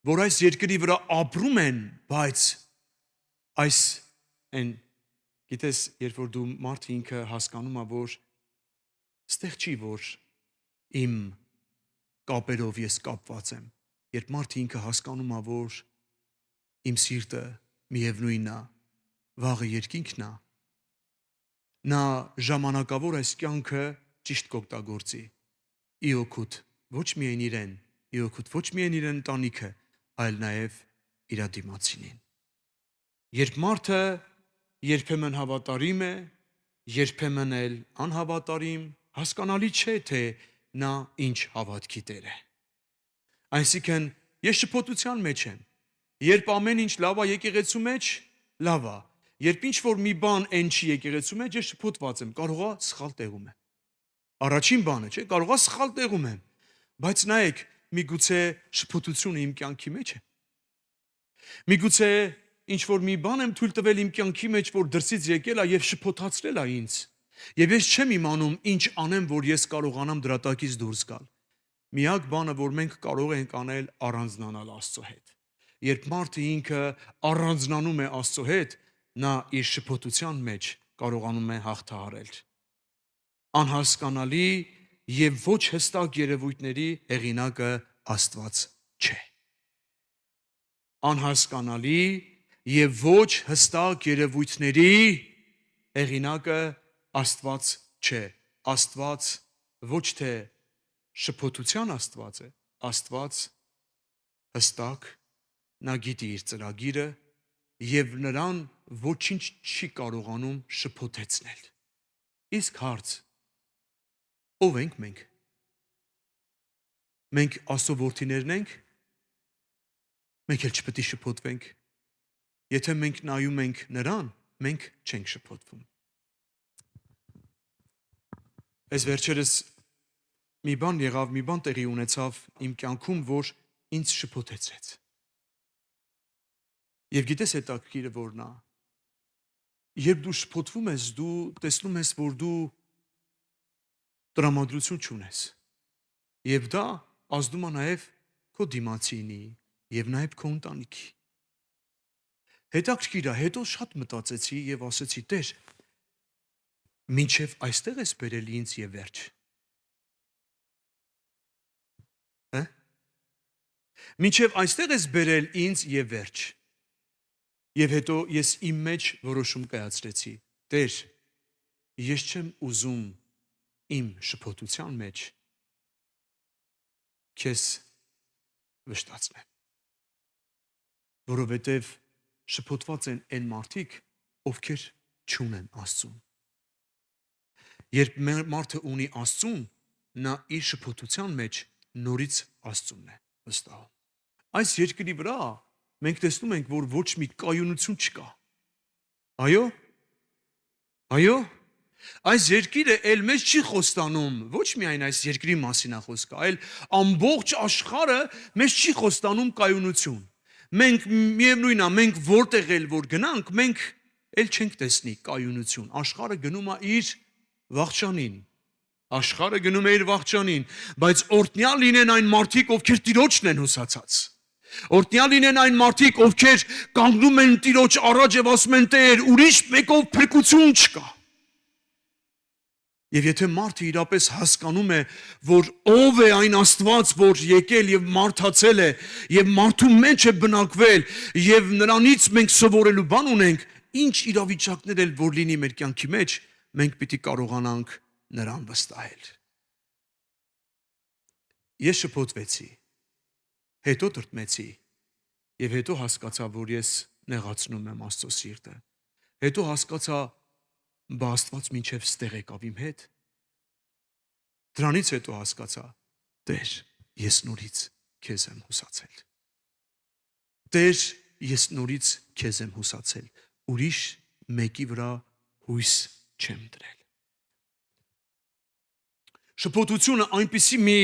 որ այս երկրի վրա ապրում են, բայց այս են, գիտես, երբ որ դու մարդը ինքը հասկանում է, որ ստեղ չի, որ իմ կապերով ես կապված եմ, երբ մարդը ինքը հասկանում է, որ իմ սիրտը միևնույնն է, վաղը երկինքն է, նա ժամանակավոր այս կյանքը ճիշտ կօգտագործի։ Ի օգուտ ոչ միայն իրեն, ի օգուտ ոչ միայն իրեն ընտանիքը, այլ նաև իր դիմացինին։ Երբ մարդը երբեմն հավատարիմ է, երբեմն էլ անհավատարիմ, հասկանալի չէ, թե նա ինչ հավատքի տեր է։ Այսինքն ես շփոթության մեջ եմ։ Երբ ամեն ինչ լավ է եկեղեցու մեջ, լավ է։ Երբ ինչ որ մի բան այն չի եկեղեցու մեջ, ես շփոթված եմ, կարող է սխալ տեղում եմ։ Առաջին բանը, չէ, կարող է սխալ տեղում եմ, բայց նայեք, միգուցե շփոթությունը իմ կյանքի մեջ է։ Միգուցե ինչ որ մի բան եմ թույլ տվել իմ կյանքի մեջ, որ դրսից եկել է եւ շփոթացրել է ինձ։ Եվ ես չեմ իմանում ինչ անեմ, որ ես կարողանամ դրա տակից դուրս գալ։ Միակ բանը, որ մենք կարող ենք անել, առանձնանալ Աստծո հետ։ Երբ մարդը ինքը առանձնանում է Աստծո հետ, նա իր շփոթության մեջ կարողանում է հաղթահարել։ Անհասկանալի եւ ոչ հստակ երևույթների հեղինակը Աստված չէ։ Անհասկանալի եւ ոչ հստակ երևույթների հեղինակը Աստված չէ։ Աստված ոչ թե շփոթության Աստված է, Աստված հստակ, նա գիտի իր ծրագիրը եւ նրան ոչինչ չի կարողանում շփոթեցնել։ Իսկ հարց. ով ենք մենք։ Մենք Աստծո որդիներն ենք, մենք էլ չպետք է շփոթվենք։ Եթե մենք նայում ենք նրան, մենք չենք շփոթվում։ Այս վերջերս մի բան եղավ, մի բան տեղի ունեցավ իմ կյանքում, որ ինձ շփոթեցրեց։ Եվ գիտես հետաքրքիրը որն է։ Երբ դու շփոթվում ես, դու տեսնում ես, որ դու տրամադրություն չունես։ Եվ դա ազդում է նաև քո դիմացինի եւ նաև քո ընտանիքի։ Հետաքրքիր է, հետո շատ մտածեցի եւ ասեցի. Տեր, մինչև այստեղ ես բերել ինձ եւ վերջ։ Մինչև այստեղ ես բերել ինձ եւ վերջ։ Եվ հետո ես իմ մեջ որոշում կայացրեցի. Տեր, ես չեմ ուզում իմ շփոթության մեջ քեզ վշտացնեմ։ Որովհետև շփոթված են այն մարդիկ, ովքեր չունեն Աստծուն։ Երբ մարդը ունի Աստծուն, նա իր շփոթության մեջ նորից Աստծունն է վստահում։ Այս երկրի վրա մենք տեսնում ենք, որ ոչ մի կայունություն չկա։ Այո։ Այո։ Այս երկիրը էլ մեզ չի խոստանում, ոչ միայն այս երկրի մասին է խոսքը, այլ ամբողջ աշխարհը մեզ չի խոստանում կայունություն։ Մենք միևնույնն է, մենք որտեղ էլ որ գնանք, մենք էլ չենք տեսնի կայունություն։ Աշխարհը գնում է իր վախճանին։ Աշխարհը գնում է իր վախճանին, բայց օրհնյալ լինեն այն մարդիկ, ովքեր Տիրոջն են հուսացած։ Օրհնյալ լինեն այն մարդիկ, ովքեր կանգնում են Տիրոջ առաջ եւ ասում են. Տեր, ուրիշ մեկով փրկություն չկա։ Եվ եթե մարդը իրապես հասկանում է, որ ով է այն Աստված, որ եկել եւ մարդացել է եւ մարդու մեջ է բնակվել եւ նրանից մենք սովորելու բան ունենք, ինչ իրավիճակներ էլ որ լինի մեր կյանքի մեջ, մենք պիտի կարողանանք նրան վստահել։ Ես շփոթվեցի, հետո տրտմեցի եւ հետո հասկացա, որ ես նեղացնում եմ Աստծո սիրտը։ Հետո հասկացա, բա Աստված մինչև ստեղ եկավ իմ հետ։ Դրանից հետո հասկացա. Տեր, ես նորից քեզ եմ հուսացել։ Տեր, ես նորից քեզ եմ հուսացել։ Ուրիշ մեկի վրա հույս չեմ դրել։ Շփոթությունը այնպիսի մի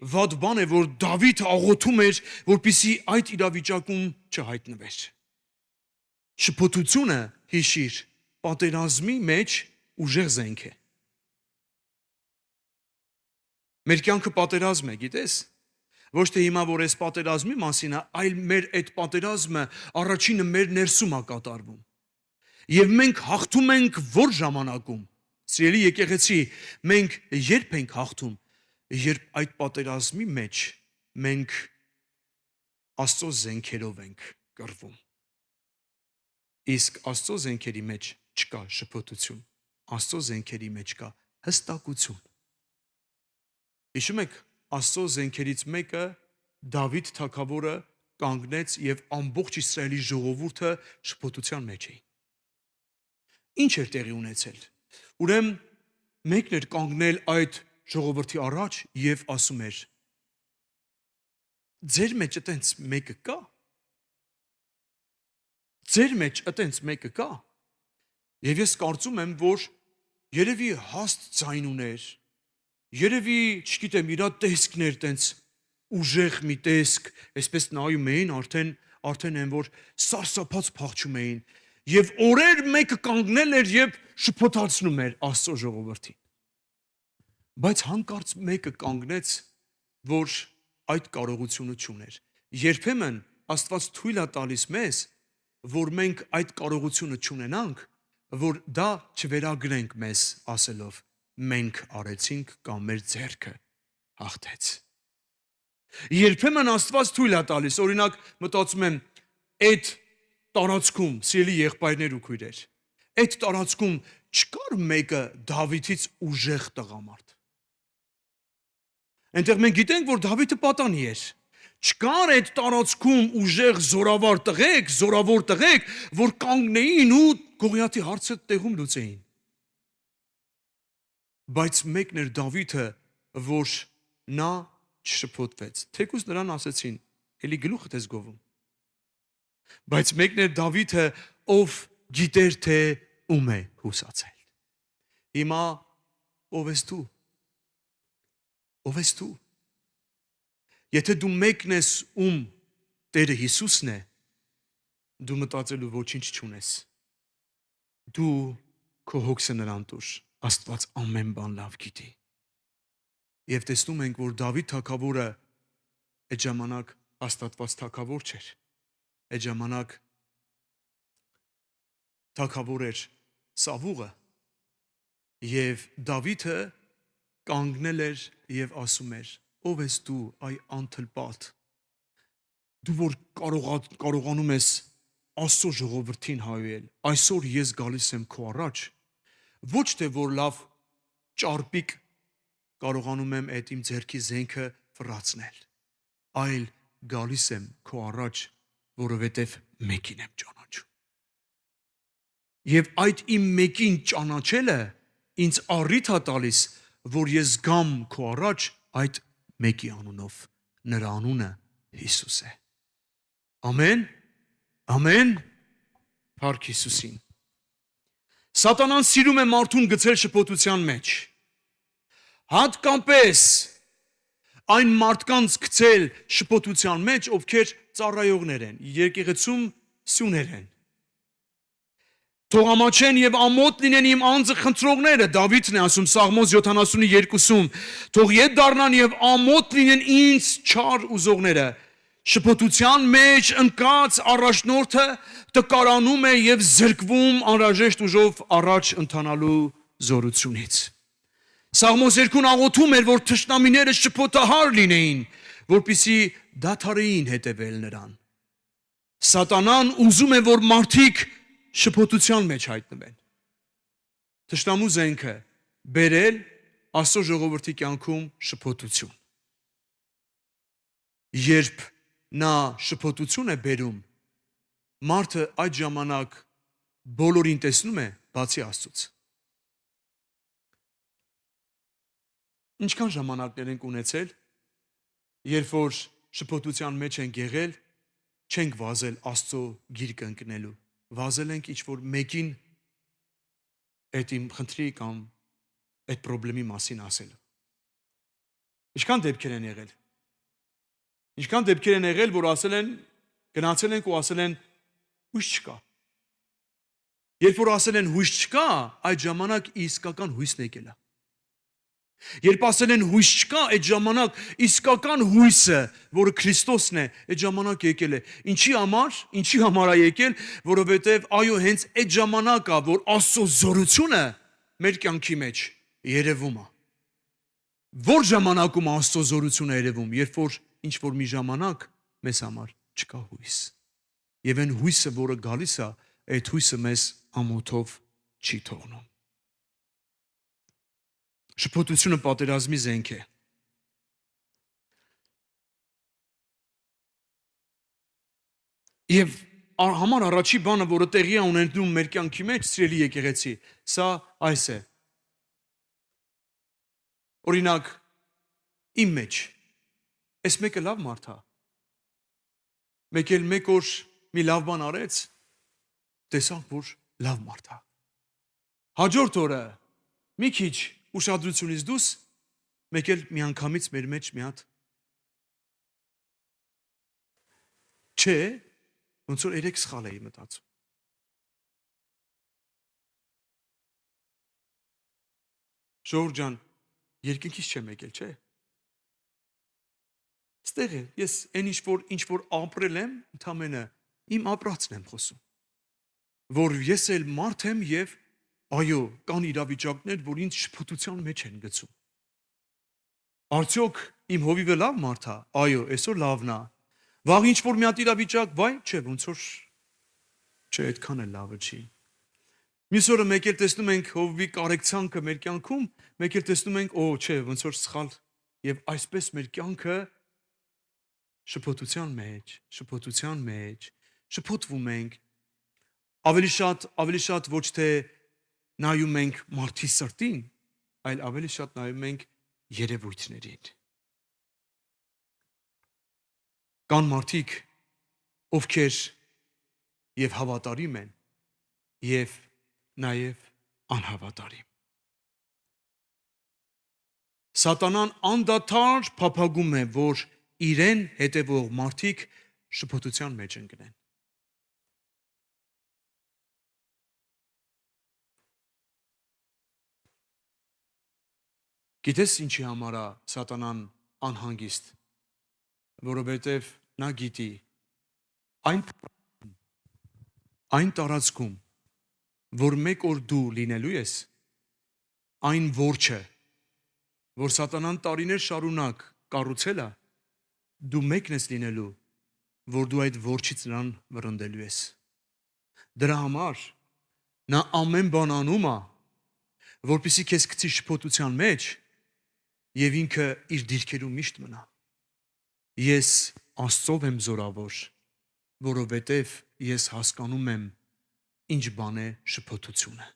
վատ բան է, որ Դավիթ աղոթում էր, որպեսզի այդ իրավիճակում չհայտնվեր։ Շփոթությունը, հիշիր, պատերազմի մեջ ուժեղ զենք է։ Մեր կյանքը պատերազմ է, գիտես։ Ոչ թե հիմա որ այս պատերազմի մասին է, այլ մեր այդ պատերազմը առաջինը մեր ներսում է կատարվում։ Եվ մենք հաղթում ենք որ ժամանակում։ Սիրելի եկեղեցի, մենք երբ ենք հաղթում, երբ այդ պատերազմի մեջ մենք Աստծո զենքերով ենք կռվում։ Իսկ Աստծո զենքերի մեջ չկա շփոթություն, Աստծո զենքերի մեջ կա հստակություն։ Հիշում եք, Աստծո զենքերից մեկը Դավիթ թագավորը կանգնեց եւ ամբողջ Իսրայելի ժողովուրդը շփոթության մեջ էին։ Ինչ էր տեղի ունեցել։ Ուրեմն մեկն էր կանգնել այդ ժողովրդի առաջ եւ ասում էր. Ձեր մեջ այտենց մեկը կա։ Ձեր մեջ այտենց մեկը կա։ Եվ ես կարծում եմ, որ երևի հաստ ձայն ուներ, երևի, չգիտեմ, իր տեսքներ տենց ուժեղ մի տեսք, այսպես նայում էին, արդեն են որ սարսափած փախչում էին, եւ օրեր մեկը կանգնել էր եւ շփոթացնում էր Աստծո ժողովրդին։ Բայց հանկարծ մեկը կանգնեց, որ այդ կարողությունը չուներ։ Երբեմն Աստված թույլ է տալիս մեզ, որ մենք այդ կարողությունը չունենանք, որ դա չվերագրենք մեզ ասելով. մենք արեցինք կամ մեր ձեռքը հաղթեց։ Երբեմն Աստված թույլ է տալիս, օրինակ մտածում եմ, այդ տարածքում, սիրելի եղբայրներ ու քույրեր, այդ տարածքում չկար մեկը Դավիթից ուժեղ տղամարդ։ Այնտեղ մենք գիտենք, որ Դավիթը պատանի էր։ Չկար այդ տարածքում ուժեղ զորավոր տղեկ, որ կանգնեին ու Գողիաթի հարցը տեղում լուծեին։ Բայց մեկն էր Դավիթը, որ նա չշփոթվեց։ Թեկուզ նրան ասեցին, էլի գլուխդ ես գովում։ Բայց մեկն էր Դավիթը, ով գիտեր, թե ում է հուսացել։ Հիմա ով ես դու։ Ով ես դու։ Եթե դու մեկն ես, ում Տերը Հիսուսն է, դու մտածելու ոչինչ չունես։ Դու քո հոգսը նրան տուր։ Աստված ամեն բան լավ գիտի։ Եվ տեսնում ենք, որ Դավիթ թագավորը այդ ժամանակ հաստատված թագավոր չէր։ Այդ ժամանակ թագավոր էր Սավուղը։ Եվ Դավիթը կանգնել էր եւ ասում էր. ով ես դու, այ անթլպատ։ Դու որ կարողանում ես Աստծո ժողովրդին հայել, այսօր ես գալիս եմ քո առաջ, ոչ թե որ լավ ճարպիկ կարողանում եմ այդ իմ ձեռքի զենքը վրացնել, այլ գալիս եմ քո առաջ, որովհետև մեկին եմ ճանաչում։ Եվ այդ իմ մեկին ճանաչելը ինձ առիթ է տալիս, որ ես գամ քո առաջ այդ մեկի անունով, նրա անունը Հիսուս է։ Ամեն, ամեն, փառք Հիսուսին։ Սատանան սիրում է մարդուն գցել շփոթության մեջ։ Հատկապես այն մարդկանց գցել շփոթության մեջ, ովքեր ծառայողներ են, եկեղեցում սյուներ են։ Թող ամաչեն եւ ամոթ լինեն իմ անձը խնդրողները, Դավիթն է ասում Սաղմոս 72-ում, թող ետ դառնան եւ ամոթ լինեն ինձ չար ուզողները։ Շփոթության մեջ ընկած առաջնորդը տկարանում է եւ զրկվում անհրաժեշտ ուժով առաջ ընթանալու զորությունից։ Սաղմոս 2-ն աղոթում էր, որ թշնամիները շփոթահար լինեին, որպեսզի դադարեին հետևել նրան։ Սատանան ուզում է, որ մարդիկ շփոթության մեջ հայտնվեն։ Թշնամու զենքը բերել Աստծո ժողովրդի կյանքում շփոթություն։ Երբ նա շփոթություն է բերում, մարդը այդ ժամանակ բոլորին տեսնում է, բացի Աստծուց։ Ինչքան ժամանակներ ենք ունեցել, երբ որ շփոթության մեջ ենք եղել, չենք վազել Աստծո գիրկը ընկնելու, վազել ենք ինչ-որ մեկին այդ իմ խնդրի կամ այդ պրոբլեմի մասին ասելու։ Ինչքան դեպքեր են եղել։ Ինչքան դեպքեր են եղել, որ ասել են, գնացել ենք ու ասել են հույս չկա։ Երբ որ ասել են հույս չկա, այդ ժամանակ իսկական հույսն եկել է։ Երբ ասել են հույս չկա, այդ ժամանակ իսկական հույսը, որը Քրիստոսն է, այդ ժամանակ եկել է։ Ինչի համար է եկել, որովհետև այո, հենց այդ ժամանակ է, որ Աստծո զորությունը մեր կյանքի մեջ երևում է։ Որ ժամանակում Աստծո զորությունը երևում, երբ որ ինչ որ մի ժամանակ մեզ համար չկա հույս։ Եվ այն հույսը, որը գալիս է, այդ հույսը մեզ ամոթով չի թողնում։ Շփոթությունը պատերազմի զենք է։ Եվ համար առաջի բանը, որը տեղի է ունենում մեր կյանքի մեջ, սիրելի եկեղեցի, սա այս է։ Օրինակ, իմ մեջ, այս մեկը լավ մարդ է։ Մեկ էլ մեկ օր մի լավ բան արեց, տեսանք, որ լավ մարդ է։ Հաջորդ օրը մի քիչ ուշադրությունից դուրս, մեկ էլ միանգամից մեր մեջ մի հատ չէ, ոնց որ երեք սխալ էի մտածում։ Ժողովուրդ ջան, երկնքից չեմ եկել, չէ։ Ստեղ է, ես այն ինչ որ ապրել եմ, ընդամենը իմ ապրածն եմ խոսում։ Որ ես էլ մարդ եմ եւ այո, կան իրավիճակներ, որ ինձ շփոթության մեջ են գցում։ Արդյոք իմ հովիվը լավ մարդ է։ Այո, այսօր լավն է։ Վաղ ինչ որ մի հատ իրավիճակ, վայ, չէ, ոնց որ չէ, այդքան էլ լավը չի։ Մյուս օրը մեկ էլ տեսնում ենք Հովվի կարեկցանքը մեր կյանքում, մեկ էլ տեսնում ենք, չէ, ոնց որ սխալ եւ այսպես մեր կյանքը շփոթության մեջ, շփոթվում ենք, ավելի շատ ոչ թե նայում ենք մարդի սրտին, այլ ավելի շատ նայում ենք երևույթներին։ Կան մարդիկ, ովքեր եւ հավատարիմ են, եւ նաեւ անհավատարիմ։ Սատանան անդադար փափագում է, որ իրեն հետևող մարդիկ շփոթության մեջ ընկնեն։ Գիտես ինչի համար է սատանան անհանգիստ, որովհետև նա գիտի այն տարածքում, որ մեկ օր դու լինելու ես, այն որջը, որ սատանան տարիներ շարունակ կառուցել է, դու մեկն ես լինելու, որ դու այդ որջից նրան վռնդելու ես։ Դրա համար նա ամեն բան անում է, որպեսզի քեզ գցի շփոթության մեջ եւ ինքը իր դիրքերում միշտ մնա։ Ես Աստծով եմ զորավոր, որովհետև ես հասկանում եմ ինչ բան է շփոթությունը։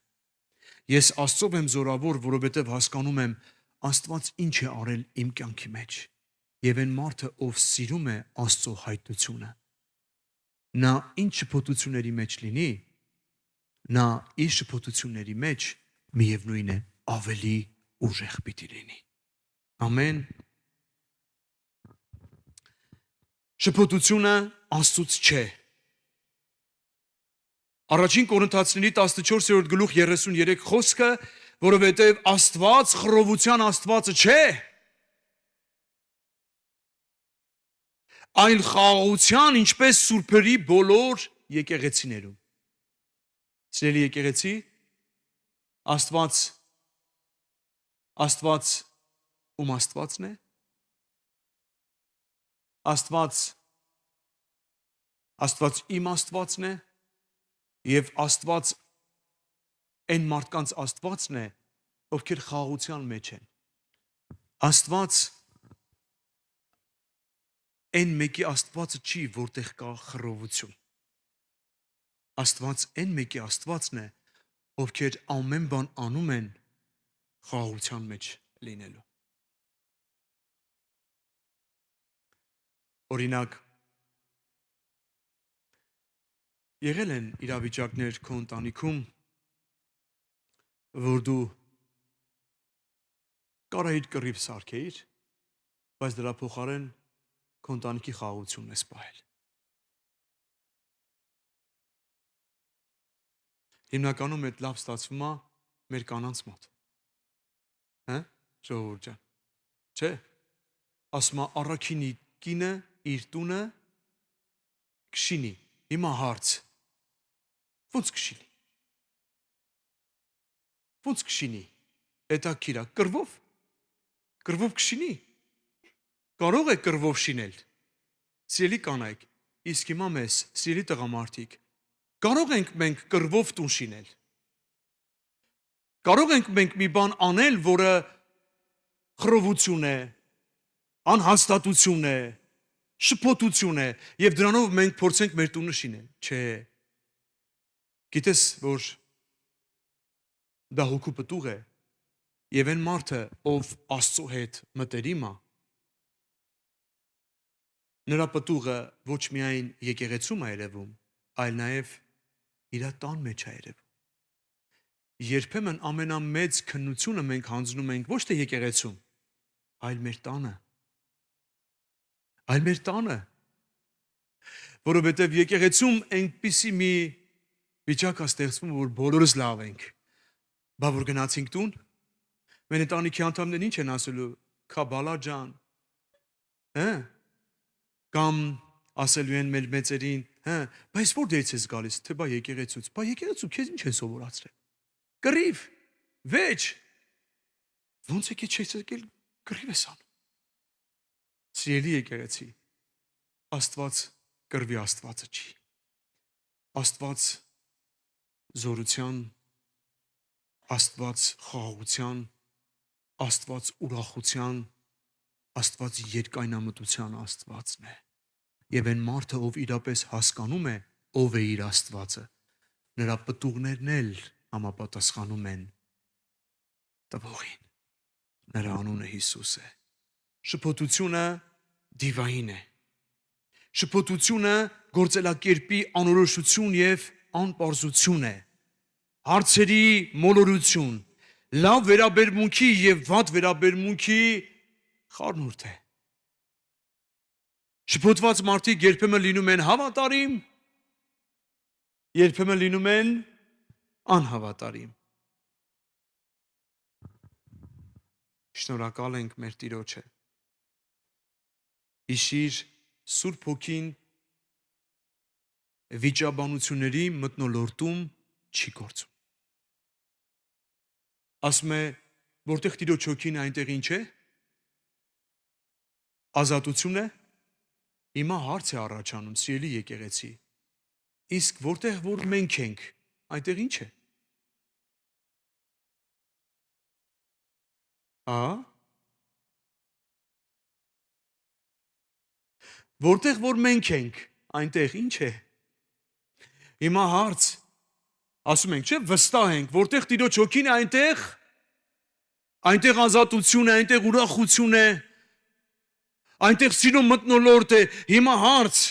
Ես Աստծով եմ զորավոր, որովհետև հասկանում եմ Աստված ինչ է արել իմ կյանքի մեջ։ Եվ այն մարդը, ով սիրում է Աստծո հայտնությունը, նա ինչ շփոթությունների մեջ լինի, նա իր շփոթությունների մեջ միևնույն է ավելի ուժեղ պիտի լինի։ Ամեն։ Շփոթությունը Աստծուց չէ։ Առաջին Կորինթացիների 14-րդ գլուխ 33 խոսքը, որովհետև Աստված խռովության Աստվածը չէ, այլ խաղաղության, ինչպես սուրբերի բոլոր եկեղեցիներում։ Սիրելի եկեղեցի, Աստված ում Աստվածն է։ Աստված իմ Աստվածն է եւ Աստված այն մարդկանց Աստվածն է, ովքեր խաղաղության մեջ են։ Աստված այն մեկի Աստվածը չի, որտեղ կա խռովություն։ Աստված այն մեկի Աստվածն է, ովքեր ամեն բան անում են խաղաղության մեջ լինելու։ Օրինակ, եղել են իրավիճակներ քո ընտանիքում, որ դու կարայիր կռիվ սարքեիր, բայց դրա փոխարեն քո ընտանիքի խաղաղությունն ես պահել։ Հիմնականում այդ լավ ստացվում է մեր կանանց մոտ։ Ժողովուրդ ջան։ Չէ։ Ասում է առաքինի կինը իր տունը կշինի։ Հիմա հարց։ Ոնց կշինի։ Ոնց կշինի։ Հետաքրքիր է, կռվով։ Կռվով կշինի։ Կարող է կռվով շինել։ Սիրելի կանայք, իսկ հիմա մեզ, սիրելի տղամարդիկ, կարող ենք մենք կռվով տուն շինել։ Կարող ենք մենք մի բան անել, որը խռովություն է, անհաստատություն է, շփոթություն է, եւ դրանով մենք փորձենք մեր տունը շինել։ Չէ։ Գիտես, որ դա հոգու պտուղ է, եւ այն մարդը, ով Աստծո հետ մտերիմ է, նրա պտուղը ոչ միայն եկեղեցում է երևում, այլ նաեւ իր տան մեջ է երևում։ Երբեմն ամենամեծ քննությունը մենք հանձնում ենք ոչ թե եկեղեցում, այլ մեր տանը։ Այլ մեր տանը։ Որովհետև եկեղեցում այնպիսի մի վիճակ է ստեղծվում, որ բոլորս լավ ենք։ Բա որ գնացինք տուն, մեր ընտանիքի անդամներն ինչ են ասելու, քաբալա ջան, կամ ասելու են մեր մեծերին, բայց որտեղից ես գալիս, թե բա եկեղեցուց, բա եկեղեցու քեզ ինչ են սովորացրել։ Կռիվ, վեճ։ Ոնց եկել չես եկել կռիվ ես անում։ Սիրելի եկեղեցի, Աստված կռվի Աստվածը չի։ Աստված զորության Աստված խաղաղության, Աստված ուրախության, Աստված երկայնամտության Աստվածն է։ Եվ այն մարդը, ով իրապես հասկանում է, ով է իր Աստվածը, նրա պտուղներն էլ համապատասխանում են տվողին։ Նրա անունը Հիսուս է։ Շփոթությունը դիվային է։ Շփոթությունը գործելակերպի անորոշություն եւ անպարզություն է։ Հարցերի մոլորություն, լավ վերաբերմունքի եւ վատ վերաբերմունքի խառնուրդ է։ Շփոթված մարդիկ երբեմն լինում են հավատարիմ, երբեմն լինում են անհավատարիմ։ Շնորհակալ ենք մեր Տիրոջը։ Հիշիր Սուրբ Հոգին վիճաբանությունների մթնոլորտում չի գործում։ Ասում է, որտեղ Տիրոջ Հոգին է, այնտեղ ինչ է։ Ազատություն է։ Հիմա հարց է առաջանում, սիրելի եկեղեցի։ Իսկ որտեղ որ մենք ենք, այնտեղ ինչ է։ Որտեղ որ մենք ենք, այնտեղ ինչ է։ Հիմա հարց, ասում ենք, չէ, վստահ ենք, որտեղ Տիրոջ Հոգին է, այնտեղ ազատություն է, այնտեղ ուրախություն է, այնտեղ սիրո մթնոլորտ է։ Հիմա հարց,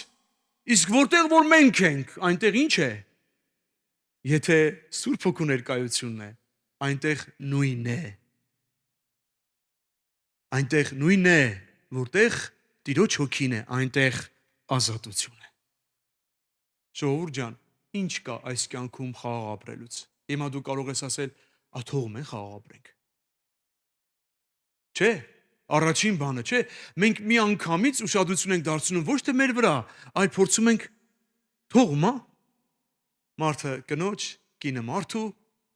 իսկ որտեղ որ մենք ենք, այնտեղ ինչ է։ Եթե Սուրբ Հոգու ներկայությունն է, այնտեղ նույնն է։ Այնտեղ նույնն է, որտեղ Տիրոջ Հոգին է, այնտեղ ազատություն է։ Ժողովուրդ ջան, ինչ կա այս կյանքում խաղաղ ապրելուց։ Հիմա դու կարող ես ասել, թող մենք խաղաղ ապրենք։ Չէ, առաջին բանը, չէ, մենք մի անգամից ուշադրություն ենք դարձնում ոչ թե մեր վրա, այլ փորձում ենք թողումա մարդը կնոջ, կինը մարդու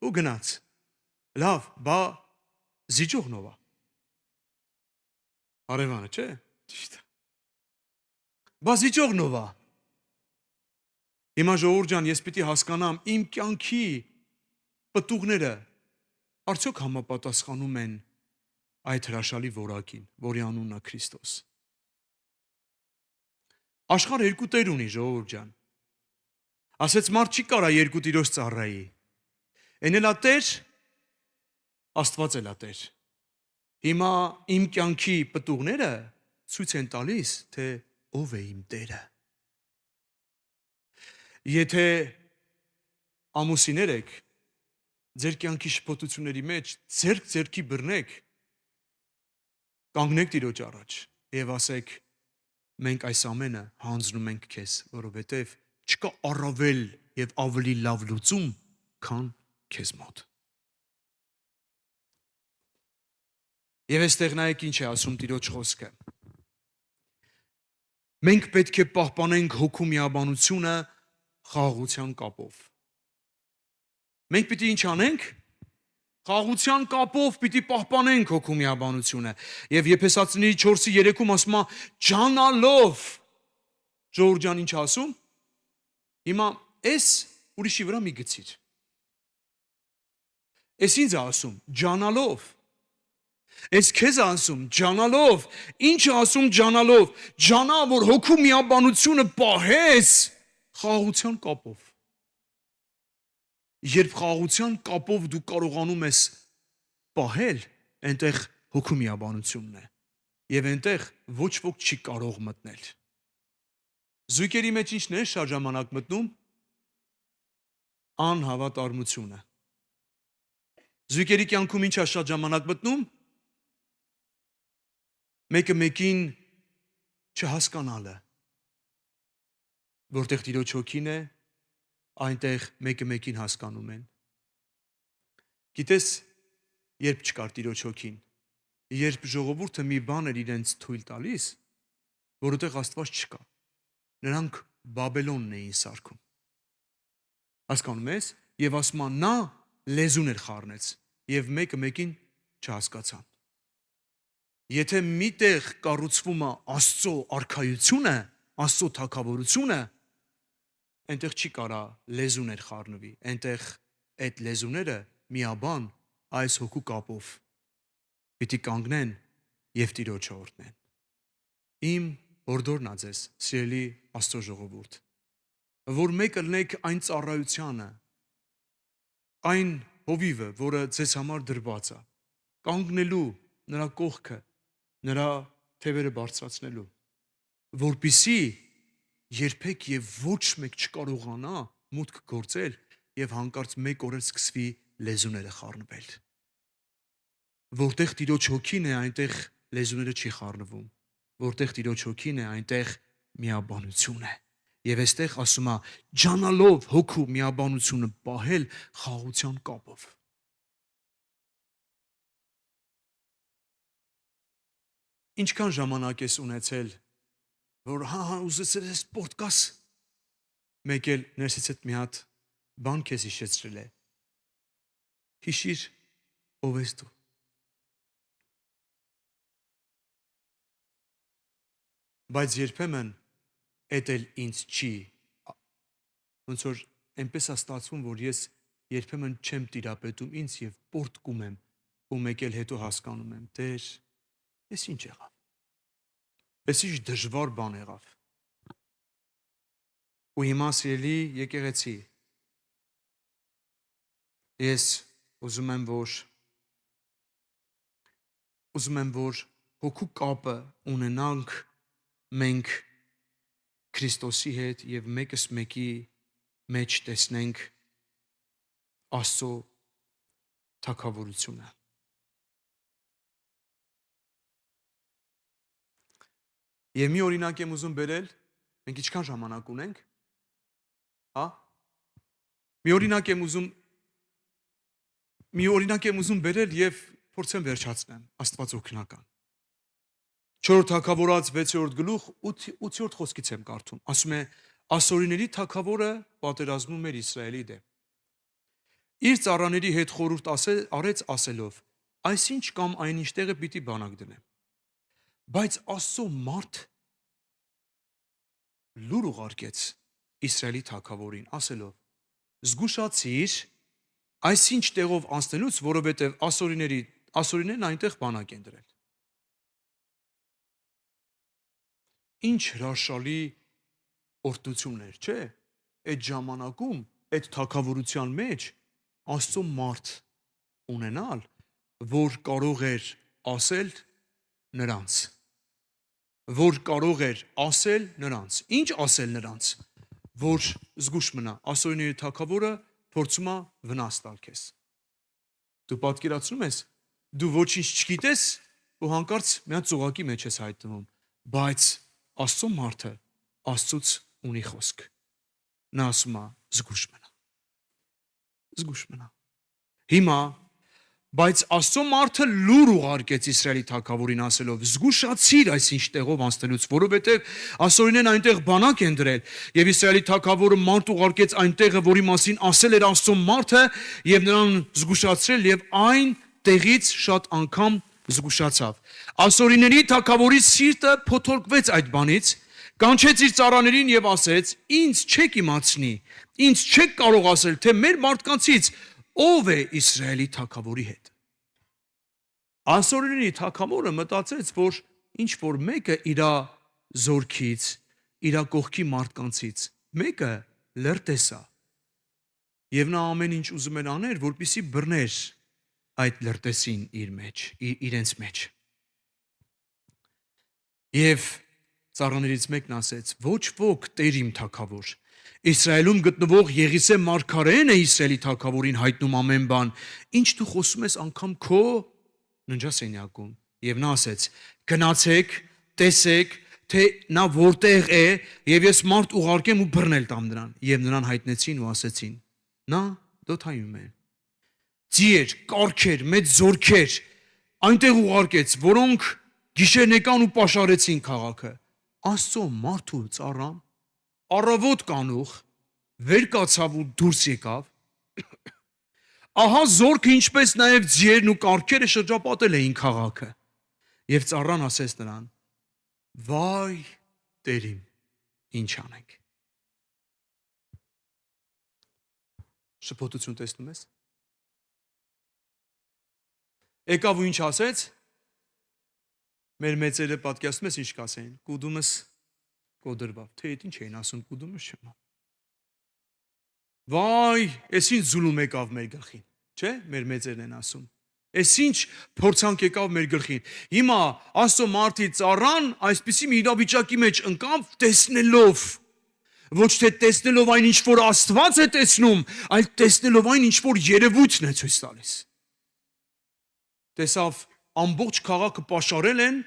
ու գնաց։ Լավ, բա զիջողնով է։ Արևանը, չէ։ Ճիշտ է։ Բա զիջողնով է։ Հիմա ժողովուրդ ջան, ես պիտի հասկանամ իմ կյանքի պտուղները արդյոք համապատասխանում են այդ հրաշալի որակին, որի անունն է Քրիստոս։ Աշխարհը երկու տեր ունի, ժողովուրդ ջան։ Ասեց մարդ չի կարա երկու տիրոջ ծառայի։ Էն էլ է տեր, Աստված էլ է տեր։ Հիմա իմ կյանքի պտուղները ցույց են տալիս, թե ով է իմ Տերը։ Եթե ամուսիներ եք, ձեր կյանքի շփոթությունների մեջ ձեռքի բռնեք, կանգնեք Տիրոջ առաջ եւ ասեք, մենք այս ամենը հանձնում ենք քեզ, որովհետեւ չկա առավել եւ ավելի լավ լուծում, քան քեզ մոտ։ Եվ այստեղ նայեք ինչ է ասում Տիրոջ խոսքը։ Մենք պետք է պահպանենք հոգու միաբանությունը խաղաղության կապով։ Մենք պիտի ինչ անենք։ Խաղաղության կապով պիտի պահպանենք հոգու միաբանությունը։ Եվ Եփեսացիների 4:3-ում ասում է ջանալով։ Ժողովուրդ ջան, ինչ ասում։ Հիմա էս ուրիշի վրա մի գցիր։ Էս ինձ է ասում ջանալով։ Էս քեզ ասում ջանալով, ինչ ասում ջանալով, ջանա, որ հոգու միաբանությունը պահես խաղաղության կապով։ Երբ խաղաղության կապով դու կարողանում ես պահել, այնտեղ հոգու միաբանությունն է։ Եվ այնտեղ ոչ ոք չի կարող մտնել։ Զույգերի մեջ ինչն է շատ ժամանակ մտնում։ Անհավատարմությունը։ Զույգերի կյանքում ինչ է շատ ժամանակ մտնում։ Մեկը մեկին չհասկանալը, որտեղ Տիրոջ Հոգին է, այնտեղ մեկը մեկին հասկանում են։ Գիտես, երբ չկար Տիրոջ Հոգին, երբ ժողովուրդը մի բան էր իրենց թույլ տալիս, որտեղ Աստված չկա, նրանք Բաբելոնն էին սարքում։ Հասկանում ես, եւ ասում են նա լեզուն էր խառնեց, եւ մեկը մեկին չհասկացան։ Եթե միտեղ կառուցվում է Աստծո արքայությունը, Աստծո թագավորությունը, այնտեղ չի կարա լեզուներ խառնվի, այնտեղ այդ լեզուները միաբան այս հոգու կապով պիտի կանգնեն եւ Տիրոջը օրհնեն։ Իմ հորդորն ա ձեզ, սիրելի Աստծո ժողովուրդ, որ մեկը լինեք այն ծառայությանը, այն հովիվը, որը ձեզ համար դրված է, կանգնելու նրա կողքը, նրա թևերը բարձրացնելու, որպիսի երբեք եւ ոչ մեկ չկարողանա մուտք գործել եւ հանկարծ մեկ օր էլ սկսվի լեզուները խառնվել։ Որտեղ Տիրոջ հոգին է, այնտեղ լեզուները չի խառնվում։ Որտեղ Տիրոջ հոգին է, այնտեղ միաբանություն է։ Եվ այստեղ ասում է, ջանալով հոգու միաբանությունը պահել խաղաղության կապով։ Ինչքան ժամանակ ես ունեցել, որ ուզեցել ես պոդկաստ, մեկ էլ ներսից հետ մի հատ բան քեզ հիշեցրել է։ Հիշիր, ով ես դու։ Բայց երբեմն էդ էլ ինձ չի, ոնց որ այնպես է ստացվում, որ ես երբեմն չեմ տիրապետում ինձ եւ պորտկում եմ ու մեկ էլ հետո հասկանում եմ, Տեր, ես ինչ եղավ։ Ես ինչ դժվար բան եղավ։ Ու հիմա սիրելի եկեղեցի, ես ուզում եմ, որ հոգու կապը ունենանք մենք Քրիստոսի հետ եւ մեկս մեկի մեջ տեսնենք Աստծո թագավորությունը։ Եվ մի օրինակ եմ ուզում բերել, մենք ինչքան ժամանակ ունենք, հա? Մի օրինակ եմ ուզում բերել եւ փորձեմ վերջացնեմ, Աստված օգնական։ 4 թագավորաց 6-րդ գլուխ 8-րդ խոսքից եմ կարդում։ Ասում է. Ասորիների թագավորը պատերազմում էր Իսրայելի դեմ։ Իր ծառաների հետ խորհուրդ արեց ասելով. այսինչ կամ այնինչ տեղը պիտի բանակ դնեմ։ Բայց Աստծո մարդ լուր ուղարկեց Իսրայելի թագավորին, ասելով. զգուշացիր, այսինչ տեղով անցնելուց, որովհետև ասորիներն այնտեղ բանակ են դրել։ Ինչ հրաշալի օրհնություններ, չէ՞։ Այդ ժամանակում, այդ թագավորության մեջ Աստծո մարդ ունենալ, որ կարող էր ասել նրանց, Ինչ ասել նրանց, որ զգուշ մնա, ասորիների թագավորը փորձում է վնաս տալ քեզ։ Դու պատկերացնում ես, դու ոչինչ չգիտես ու հանկարծ մի հատ ծուղակի մեջ ես հայտնվում, բայց Աստծո մարդը Աստծուց ունի խոսք։ Նա ասում է զգուշ մնա։ Հիմա բայց Աստծո մարդը լուր ուղարկեց Իսրայելի թագավորին ասելով. զգուշացիր այսինչ տեղով անցնելուց, որովհետև ասորիներն այնտեղ բանակ են դրել, եւ Իսրայելի թագավորը մարդ ուղարկեց այնտեղը, որի մասին ասել էր Աստծո մարդը, եւ նրան զգուշացրել եւ այն տեղից շատ անգամ զգուշացավ։ Ասորիների թագավորի սիրտը փոթորկվեց այդ բանից, կանչեց իր ծառաներին եւ ասեց. ինձ չեք իմացնի, ինձ չեք կարող ասել, թե մեր մարդկանցից ով է Իսրայելի թագավորի հետ։ Ասորիների թագավորը մտածեց, որ ինչ որ մեկը իր զորքից, իր կողքի մարդկանցից, մեկը լրտես է։ Եվ նա ամեն ինչ ուզում էր անել, որպեսզի բռներ այդ լրտեսին իրենց մեջ։ Եվ ծառաներից մեկն ասեց. ոչ ոք Տեր իմ թագավոր։ Իսրայելում գտնվող Եղիսե մարգարեն է Իսրայելի թագավորին հայտնում ամեն բան, ինչ դու խոսում ես անգամ քո ննջասենյակում։ Եվ նա ասեց. գնացեք, տեսեք, թե նա որտեղ է, եւ ես մարդ ուղարկեմ ու բռնել տամ նրան։ Եվ նրան հայտնեցին ու ասեցին. նա Դոթայում է։ Ձիեր, կառքեր, մեծ զորքեր այնտեղ ուղարկեց, որոնք գիշերն եկան ու պաշարեցին քաղաքը։ Աստծո մարդու ծառան առավոտ կանուխ վեր կացավ ու դուրս եկավ։ Ահա զորքը ինչպես նաև ձիերն ու կառքերը շրջապատել էին քաղաքը։ Եվ ծառան ասեց նրան. վայ Տեր իմ, ինչ անենք։ Շփոթություն տեսնում ես։ Եկավ ու ինչ ասեց։ Մեր մեծերը պատկերացնում ես ինչ կասեին։ Կուդումս կոդրվավ։ Թե ինչ էին ասում կուդումս չեմ։ Վայ, ես ինչ զուլում եկավ մեր գլխին, չէ՞, մեր մեծերն են ասում։ Ես ինչ փորձանք եկավ մեր գլխին։ Հիմա Աստծո մարդի ծառան այսպիսի մի իրավիճակի մեջ ընկավ տեսնելով, ոչ թե տեսնելով այն ինչ որ Աստված է տեսնում, այլ տեսնելով այն ինչ որ երևույթն է ցույց տալիս։ Տեսավ ամբողջ քաղաքը պաշարել են,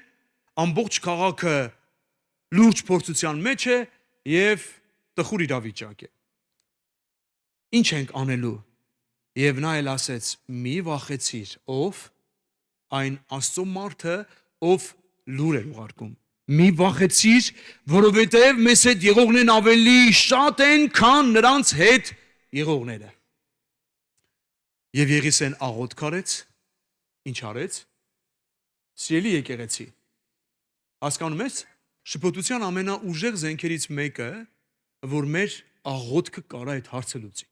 ամբողջ քաղաքը լուրջ փորձության մեջ է եւ տխուր իրավիճակ է։ Ինչ ենք անելու։ Եվ նա էլ ասեց. մի վախեցիր, ով այն Աստծո մարդը, ով լուր է ուղարկում։ Մի վախեցիր, որովհետև մեզ հետ եղողներն ավելի շատ են, քան նրանց հետ եղողները։ Եվ Եղիսեն աղոթք արեց, ինչ արեց։ Սիրելի եկեղեցի, հասկանում ես, շփոթության ամենաուժեղ զենքերից մեկը, որ մեր աղոթքը կարա այդ հարցը լուծի։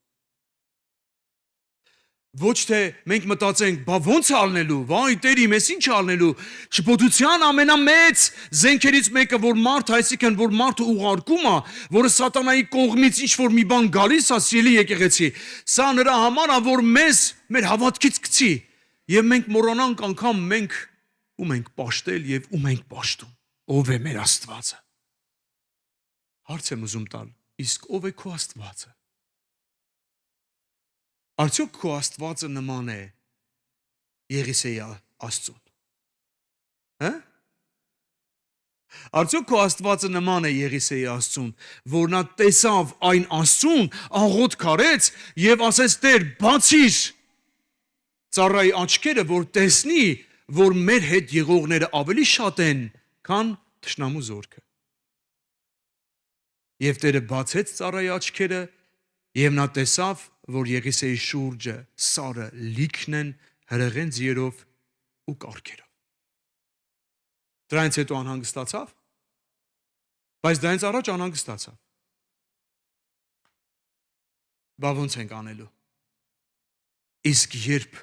Ոչ թե մենք մտածենք, բա ոնց ալնելու, վայ Տեր իմ, ես ինչ ալնելու։ Շփոթության ամենամեծ զենքերից մեկը, որ մարդ, այսինքն որ մարդը ուղարկում է, որը սատանայի կողմից ինչ որ մի բան գալիս է, սիրելի եկեղեցի, սա նրա համար է, որ մեզ մեր հավատքից գցի, եւ մենք մոռանանք անգամ մենք ում ենք պաշտել եւ ում ենք պաշտում։ Ով է մեր Աստվածը։ Հարց եմ ուզում տալ, իսկ ով է քո Աստվածը։ Արդյոք քո Աստվածը նման է Եղիսեի Աստծուն։ Հա՞։ Արդյոք քո Աստվածը նման է Եղիսեի Աստծուն, որ նա տեսավ այն Աստծուն, աղոթք արեց եւ ասեց. Տեր, բացիր ծառայի աչքերը, որ տեսնի, որ մեր հետ եղողները ավելի շատ են, քան թշնամու զորքը։ Եվ Տերը բացեց ծառայի աչքերը եւ նա տեսավ, որ Եղիսեի շուրջը սարը լիքն են հրեղեն ձիերով ու կառքերով։ Դրանից հետո անհանգստացավ, բայց դրանից առաջ անհանգստացավ։ Բա ոնց ենք անելու։ Իսկ երբ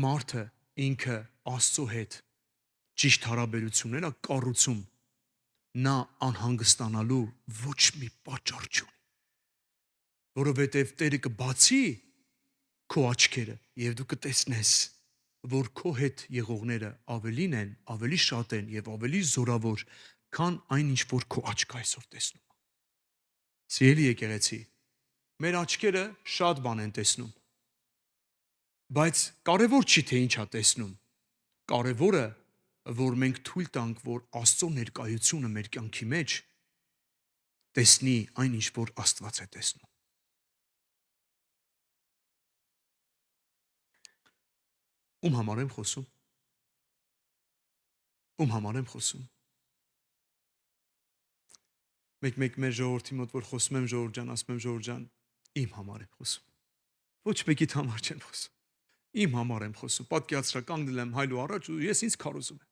մարդը ինքը Աստծո հետ ճիշտ հարաբերություններ է կառուցում, նա անհանգստանալու ոչ մի պատճառ չունի։ Որովհետև Տերը կբացի քո աչքերը եւ դու կտեսնես, որ քո հետ եղողները ավելին են, ավելի շատ են եւ ավելի զորավոր, քան այն ինչ որ քո աչքը այսօր տեսնում է։ Սիրելի եկեղեցի, մեր աչքերը շատ բան են տեսնում, բայց կարևոր չի թե ինչ է տեսնում։ Կարևորը, որ մենք թույլ տանք, որ Աստծո ներկայությունը մեր կյանքի մեջ տեսնի այն ինչ որ Աստված է տեսնում։ Ում համար եմ խոսում։ Ում համար եմ խոսում։ Մեկ մեր ժողովրդի մոտ որ խոսում եմ ժողովուրդ ջան, ասում եմ ժողովուրդ ջան, իմ համար եմ խոսում։ Ոչ մեկիդ համար չեմ խոսում։ Իմ համար եմ խոսում։ Պատկերացրա կանգնել եմ հայլու առաջ ու ես ինձ քարոզում եմ։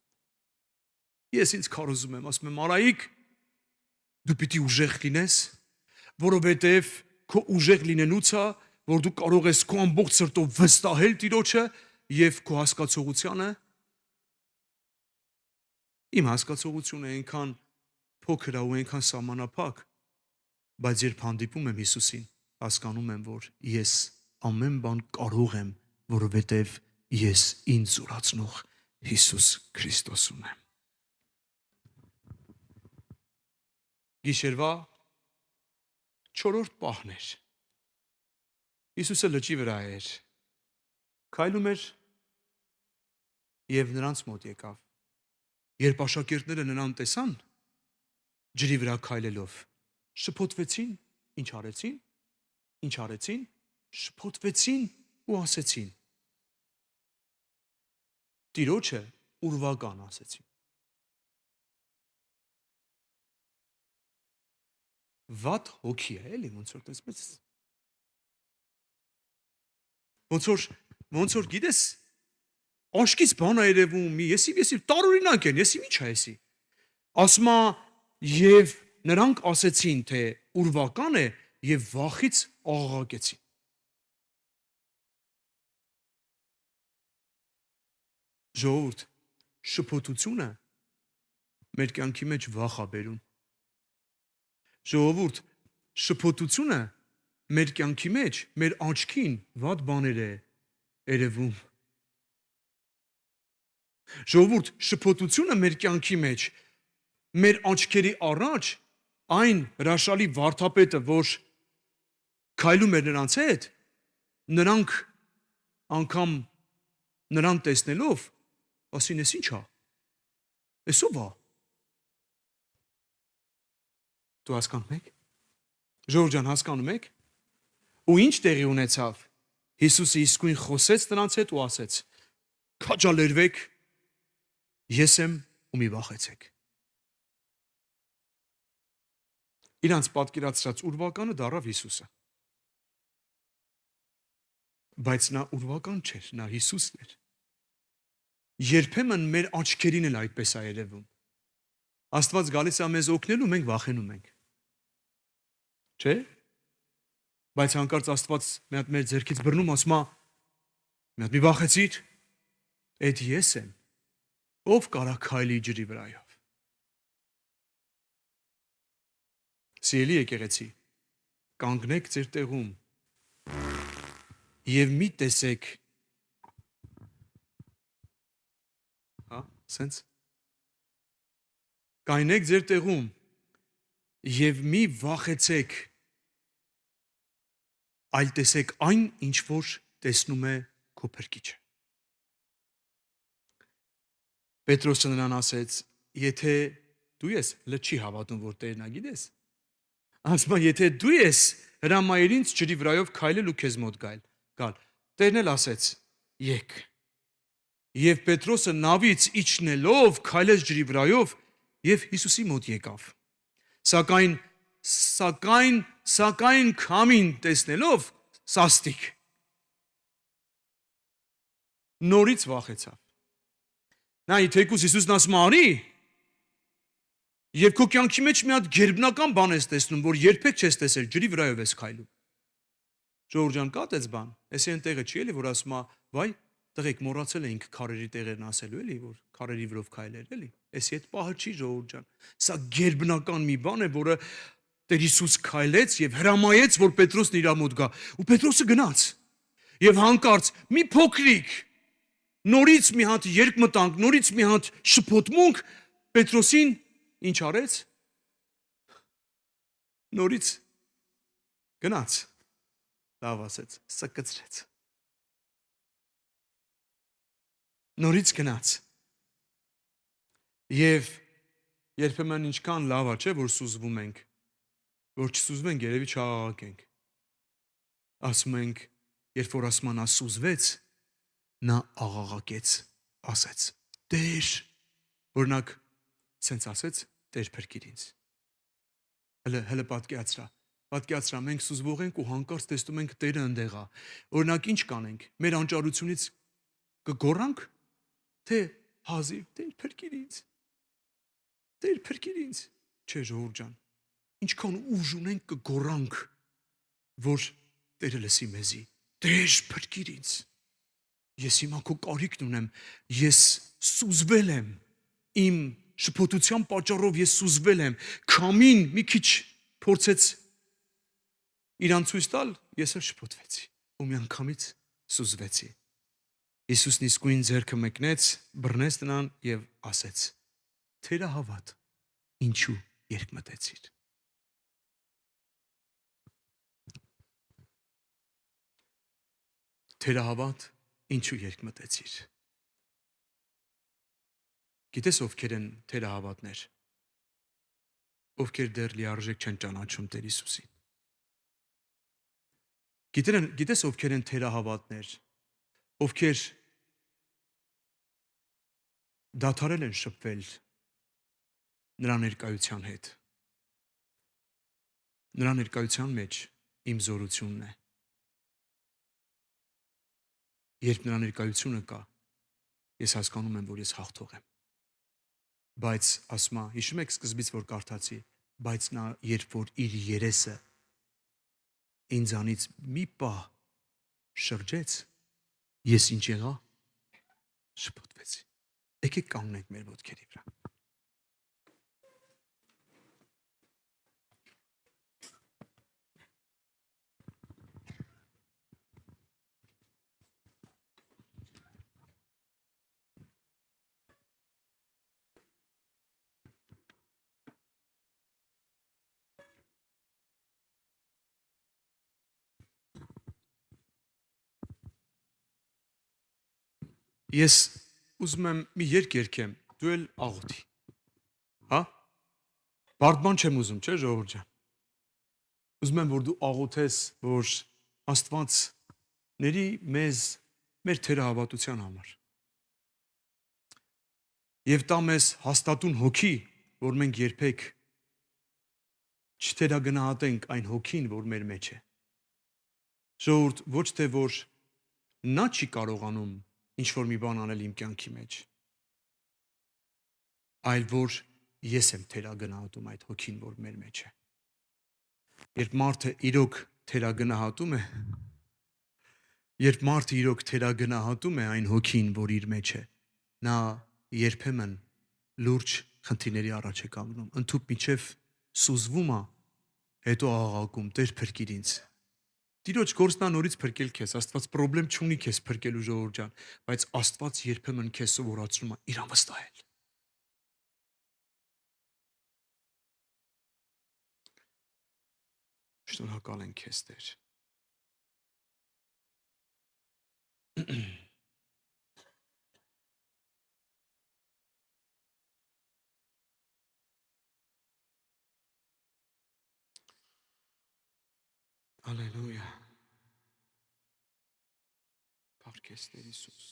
Ես ինձ քարոզում եմ, ասում եմ Արայիկ, դու պիտի ուժեղ լինես, որովհետև քո ուժեղ լինելուց է, որ դու կարող ես քո ամբողջ սրտով վստահել Տիրոջը եւ քո հասկացողությունը։ Իմ հասկացողությունը այնքան փոքր է ու այնքան սահմանափակ, բայց երբ հանդիպում եմ Հիսուսին, հասկանում եմ, որ ես ամեն բան կարող եմ, որովհետև ես ինձ զորացնող Հիսուս Քրիստոսում եմ։ Գիշերվա 4-րդ պահն էր։ Հիսուսը լճի վրա էր, քայլում էր եւ նրանց մոտ եկավ։ Երբ աշակերտները նրան տեսան, ջրի վրա քայլելով, շփոթվեցին, ինչ արեցին, շփոթվեցին ու ասեցին. Տիրոջը ուրվական ասեցին։ Վատ հոգի է, էլի ոնց որ տեսնես։ Ոնց որ գիտես, աշկից բան է երևում, եսի տարօրինակ են, եսի ինչ է եսի։ Ասում է եւ նրանք ասեցին, թե ուրվական է եւ վախից աղաղակեցին։ Ժողովուրդ, շփոթությունը մեր կյանքի մեջ վախ է բերում։ Ժողովուրդ, շփոթությունը մեր կյանքի մեջ, մեր աչքին վատ բաներ է երևում։ Ժողովուրդ, շփոթությունը մեր կյանքի մեջ, մեր աչքերի առաջ այն հրաշալի վարդապետը, որ քայլում էր նրանց հետ, նրանք անգամ նրան տեսնելով, ասին էս ինչ է։ Էս ով է։ Դու հասկանում եք։ Ժողովուրդ ջան, հասկանում եք։ Ու ինչ տեղի ունեցավ։ Հիսուսը իսկույն խոսեց նրանց հետ ու ասեց. քաջալերվեք, ես եմ ու մի վախեցեք։ Իրանց պատկերացրած ուրվականը դառավ Հիսուսը։ Բայց նա ուրվական չէր, նա Հիսուսն էր։ Երբեմն մեր աչքերին էլ այդպես է երևում։ Աստված գալիս է մեզ օգնելու, մենք վախենում ենք։ Չէ՞։ Բայց հանկարծ Աստված մի հատ մեր ձեռքից բռնում, ասում է. մի հատ մի վախեցիր, այդ ես եմ, ով կարա քայլի ջրի վրայով։ Սիրելի եկեղեցի, կանգնեք ձեր տեղում եւ մի տեսեք, սենց կայնեք ձեր տեղում եւ մի վախեցեք, այլ տեսեք այն, ինչ որ տեսնում է քո փրկիչը։ Պետրոսը նրան ասեց. եթե դու ես, լճի հավատում, որ Տերն է, գիտես։ Ասում է, եթե դու ես, հրամայիր ինձ ջրի վրայով քայլել ու քեզ մոտ գալ։ Տերն էլ ասեց. եկ։ Եվ Պետրոսը նավից իջնելով քայլեց ջրի վրայով եւ Հիսուսի մոտ եկավ։ Սակայն քամին տեսնելով սաստիկ նորից վախեցավ։ Նայ, թեկուզ Հիսուսն ասում է արի, եւ քո կյանքի մեջ մի հատ գերբնական բան ես տեսնում, որ երբեք չես տեսել, ջրի վրայով ես քայլում։ Ժողովուրդ ջան, կա տես բան։ Էս այն տեղը չի էլի, որ ասում է, վայ, տղեկ մոռացել էինք քարերի տեղերն ասելու էլի, որ քարերի վրով քայլել էլի։ Էսի այդ պահը չի, ժողովուրդ ջան։ Սա գերբնական մի բան է, որը Տեր Հիսուս քայլեց եւ հրամայեց, որ Պետրոսն իր մոտ գա։ Ու Պետրոսը գնաց։ Եվ հանկարծ մի փոքրիկ նորից մի հատ երկմտանք, նորից մի հատ շփոթմունք Պետրոսին ինչ արեց։ Նորից գնաց։ Լավ ասեց, սկծրեց։ Նորից գնաց։ Եվ երբեմն ինչքան լավ է, չէ, որ սուզվում ենք, որ չսուզվենք, երևի չաղաղակենք։ Ասում ենք, երբ որ ասում նա սուզվեց, նա աղաղակեց, ասեց. Տեր, օրինակ, սենց ասեց, Տեր փրկիր ինձ։ Հələ պատկերացրա, մենք սուզվող ենք ու հանկարծ տեսնում ենք Տերը ընդեղ է։ Օրինակ, ինչ կանենք, մեր անճարությունից կգոռանք, թե հազիվ, Տեր փրկիր ինձ։ Տեր փրկիր ինձ։ Չէ, ժողովուրդ ջան, ինչքան ուժ ունենք կգոռանք, որ Տերը լսի մեզի։ Տեր փրկիր ինձ։ Ես հիմա քո կարիքն ունեմ, ես սուզվել եմ, իմ շփոթության պատճառով ես սուզվել եմ, քամին մի քիչ փորձեց իրան ցույց տալ, ես էլ շփոթվեցի ու մի անգամից սուզվեցի։ Հիսուսն իսկույն ձեռքը մեկնեց, բռնեց նրան եւ ասեց. Թերահավատ, ինչու երկմտեցիր։ Թերահավատ, ինչու երկմտեցիր։ Գիտես ովքեր են թերահավատներ, ովքեր դեռ լիարժեք չեն ճանաչում Տեր Հիսուսին։ Գիտես ովքեր են թերահավատներ, ովքեր դադարել են շփվել նրա ներկայության հետ։ Նրա ներկայության մեջ իմ զորությունն է։ Երբ նրա ներկայությունը կա, ես հասկանում եմ, որ ես հաղթող եմ։ Բայց ասում է, հիշում եք սկզբից որ կարդացի, բայց նա երբ որ իր երեսը ինձանից մի պահ շրջեց, ես ինչ եղա, շփոթվեցի։ Եկեք կանգնենք մեր ոտքերի վրա։ Ես ուզում եմ մի երգ երգեմ, դու էլ աղոթի։ Հա? Բարդման չեմ ուզում, չէ՞ ժողովուրդ ջան։ Ուզում եմ որ դու աղոթես, որ Աստված ների մեզ մեր թերահավատության համար։ Եվ տա մեզ հաստատուն հոգի, որ մենք երբեք չթերագնահատենք այն հոգին, որ մեր մեջ է։ Ժողովուրդ, ոչ թե որ նա չի կարողանում ինչ որ մի բան անել իմ կյանքի մեջ, այլ որ ես եմ թերագնահատում այդ հոգին, որ մեր մեջ է։ Երբ մարդը իրոք թերագնահատում է այն հոգին, որ իր մեջ է, նա երբեմն լուրջ խնդիրների առաջ է կանգնում, ընդհուպ միջև սուզվում է, հետո աղաղակում, Տեր փրկիր ինձ։ Տիրոջ գործն է նորից փրկել քեզ, Աստված պրոբլեմ չունի քեզ փրկելու ժողովուրդ ջան, բայց Աստված երբեմն քեզ սովորացնում է իրան վստահել։ Շնորհակալ ենք քեզ, Տեր։ Ալելույա։ Փառքես Տեր Հիսուս։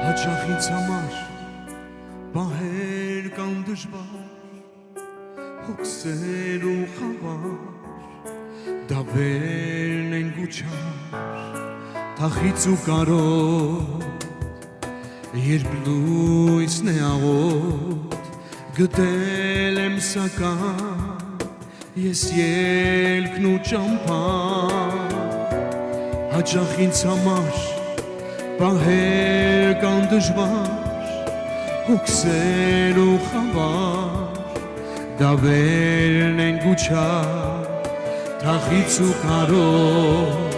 Հաճախ ինձ համար բահեր կան դժվար, հոգսեր ու խավար, դավերն են գուչար, թախից ու կարոտ, երբ լույսն է աղոտ, գտել եմ սակայն, ես ելքն ու ճամփան, հաճախ ինձ համար բահեր կան դժվար, հոգսեր ու խավար, դավերն են գուչար, թախից ու կարոտ,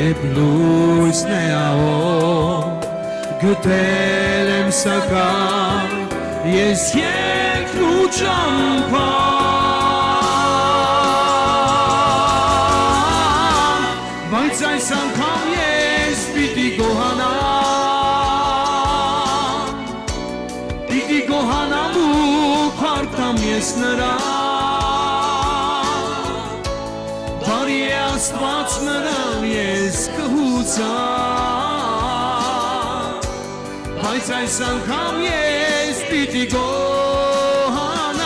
երբ լույսն է աղոտ, գտել եմ սակայն, ես ելքն ու ճամփան, բայց այս անգամ ես պիտի գոհանամ ու փառտամ ես նրան, բարի է Աստված նրան ես կհուսամ, բայց այս անգամ ես պիտի գոհանամ,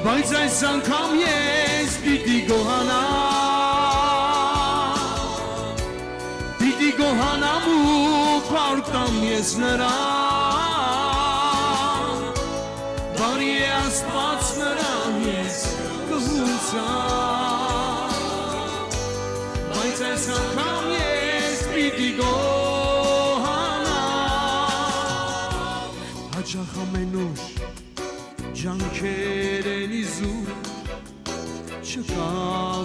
բայց այս անգամ ես պիտի գոհանամ ու փառտամ ես նրան, բարի է Աստված նրան ես կհուսամ, բայց այս անգամ ես պիտի գոհանամ, հաճախ ամենուր ջանքեր են իզուր, չկա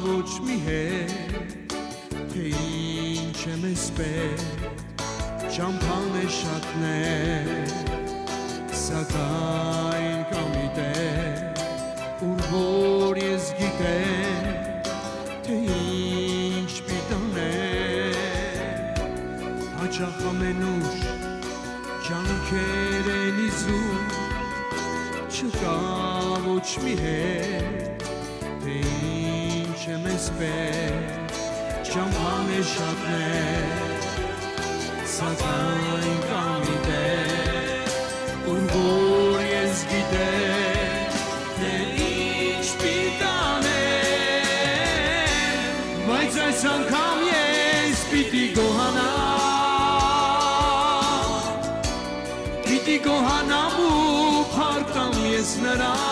ոչ մի հետ, թե ինչ եմ էսպետ, ճամփան է շատներ, սակայն կա մի տեղ, ուր որ ես գիտեմ, թե ինչ պիտաներ, հաճախ ամենուր ջանքեր են իզուր, չկա ոչ մի հետ, թե ինչ եմ էսպետ, ճամփան է շատներ, Սակայն կա մի Տեր, ում որ ես գիտեմ, թե ինչ պիտի անեմ, բայց այս անգամ ես պիտի գոհանամ, պիտի գոհանամ ու փառքամ ես նրան,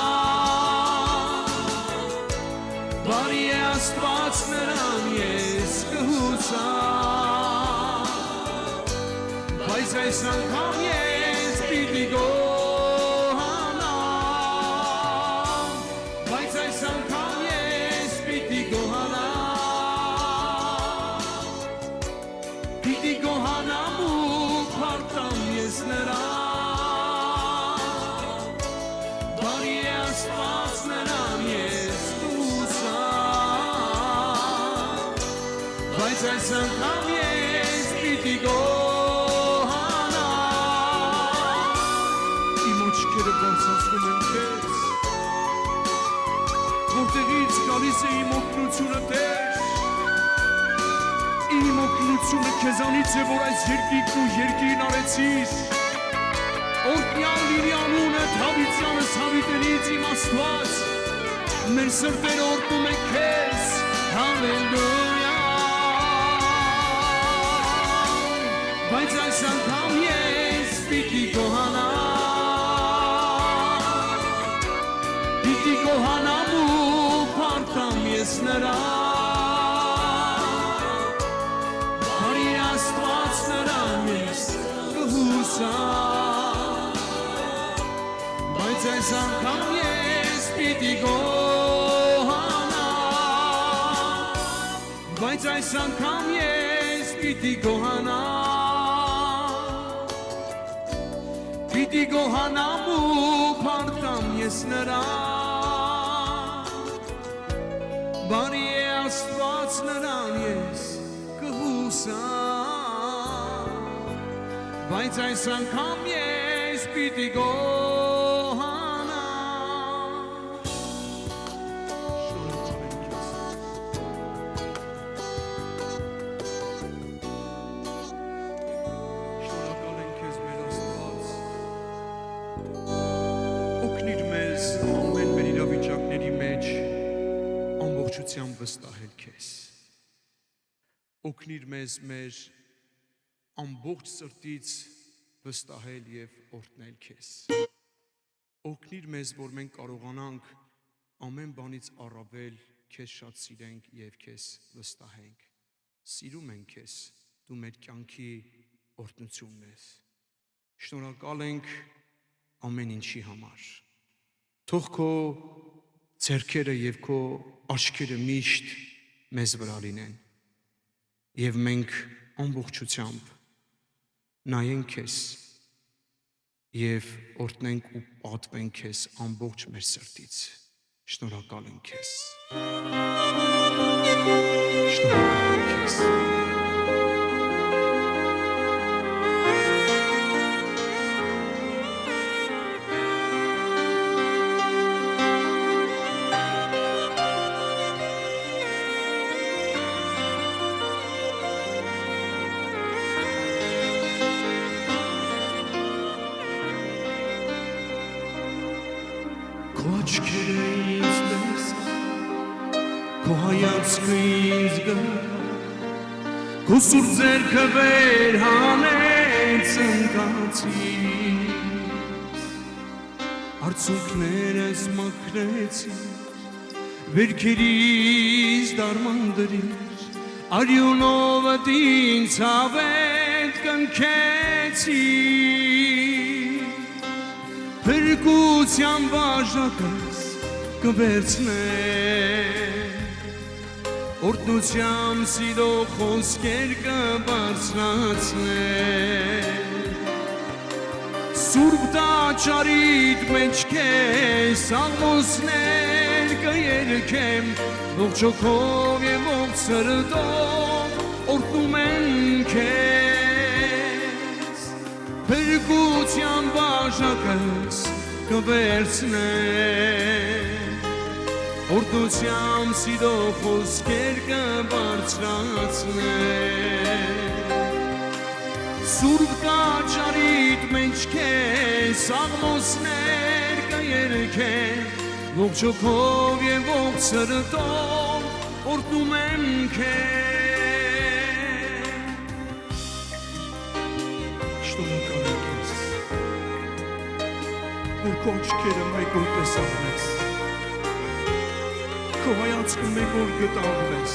բարի է Աստված նրան ես կհուսամ, բայց այս անգամ ես պիտի գոհանամ, բայց այս անգամ ես պիտի գոհանամ, պիտի գոհանամ ու փառքամ ես նրան, բարի է Աստված նրան ես կհուսամ, բայց այս անգամ ես պիտի գոհանամ, իմ աչքերը բարձրացնում եմ քեզ, որտեղից գալիս է իմ օգնությունը Տեր, իմ օգնությունը քեզանից է, որ այս երկինքն ու երկիրն արեցիր, օրհնյալ լինի անունը Դավիթյանս հավիտենից իմ Աստված, մեր սրտերը օրհնում են քեզ, հալելույա, բայց այս անգամ ես պիտի գոհանամ, պիտի գոհանամ ու փառքամ ես նրան, բարի Աստված նրան ես կհուսամ, բայց այս անգամ ես պիտի գոհանամ, բայց այս անգամ ես պիտի գոհանամ, պիտի գոհանամ ու փառքամ ես նրան, բարի է Աստված նրան ես կհուսամ, բայց այս անգամ ես պիտի գոհանամ, շնորհակալ ենք քեզ մեր Աստված, օգնիր մեզ ամեն մեր իրավիճակների մեջ ամբողջությամբ վստահել քեզ, օգնիր մեզ մեր ամբողջ սրտից վստահել և օրհնել քեզ, օգնիր մեզ, որ մենք կարողանանք ամեն բանից առավել քեզ շատ սիրենք և քեզ վստահենք, սիրում ենք քեզ, դու մեր կյանքի օրհնությունն ես, շնորհակալ ենք ամեն ինչի համար, թող քո ձեռքերը և քո աչքերը միշտ մեզ վրա լինեն, և մենք ամբողջությամբ նայենք քեզ և օրհնենք ու պատվենք քեզ ամբողջ մեր սրտից, շնորհակալ ենք քեզ, շնորհակալ ենք քեզ, քո աչքերը ինձ տեսա, քո հայացքը ինձ գա, քո սուրբ ձեռքը վեր հանեց ընկացից, արցունքներս մաքրեցի, վերքերից դարմանդրիր, արյունովդ ինձ հավետ կնքեցի, Փրկության բաժակս կվերցնեմ, օրհնությամբ սիրո խոսքեր կբարձրացնեմ, Սուրբ տաճարիդ մեջ քեզ սաղմոսներ կերքեմ, ողջ հոգով և ողջ սրտով օրհնում են քեզ, Փրկության բաժակս կվերցնեմ, օրհնությամբ սիրո խոսքեր կբարձրացնեմ, Սուրբ տաճարիդ մեջ քեզ աղմոսներ կերքեն ողջ հոգով եւ ողջ սրտով օրհնում եմ քեզ Շնորհակալ եմ քեզ որ քո աչքերը մեկ օր տեսավ մեզ քո հայացքը մեկ օր գտավ մեզ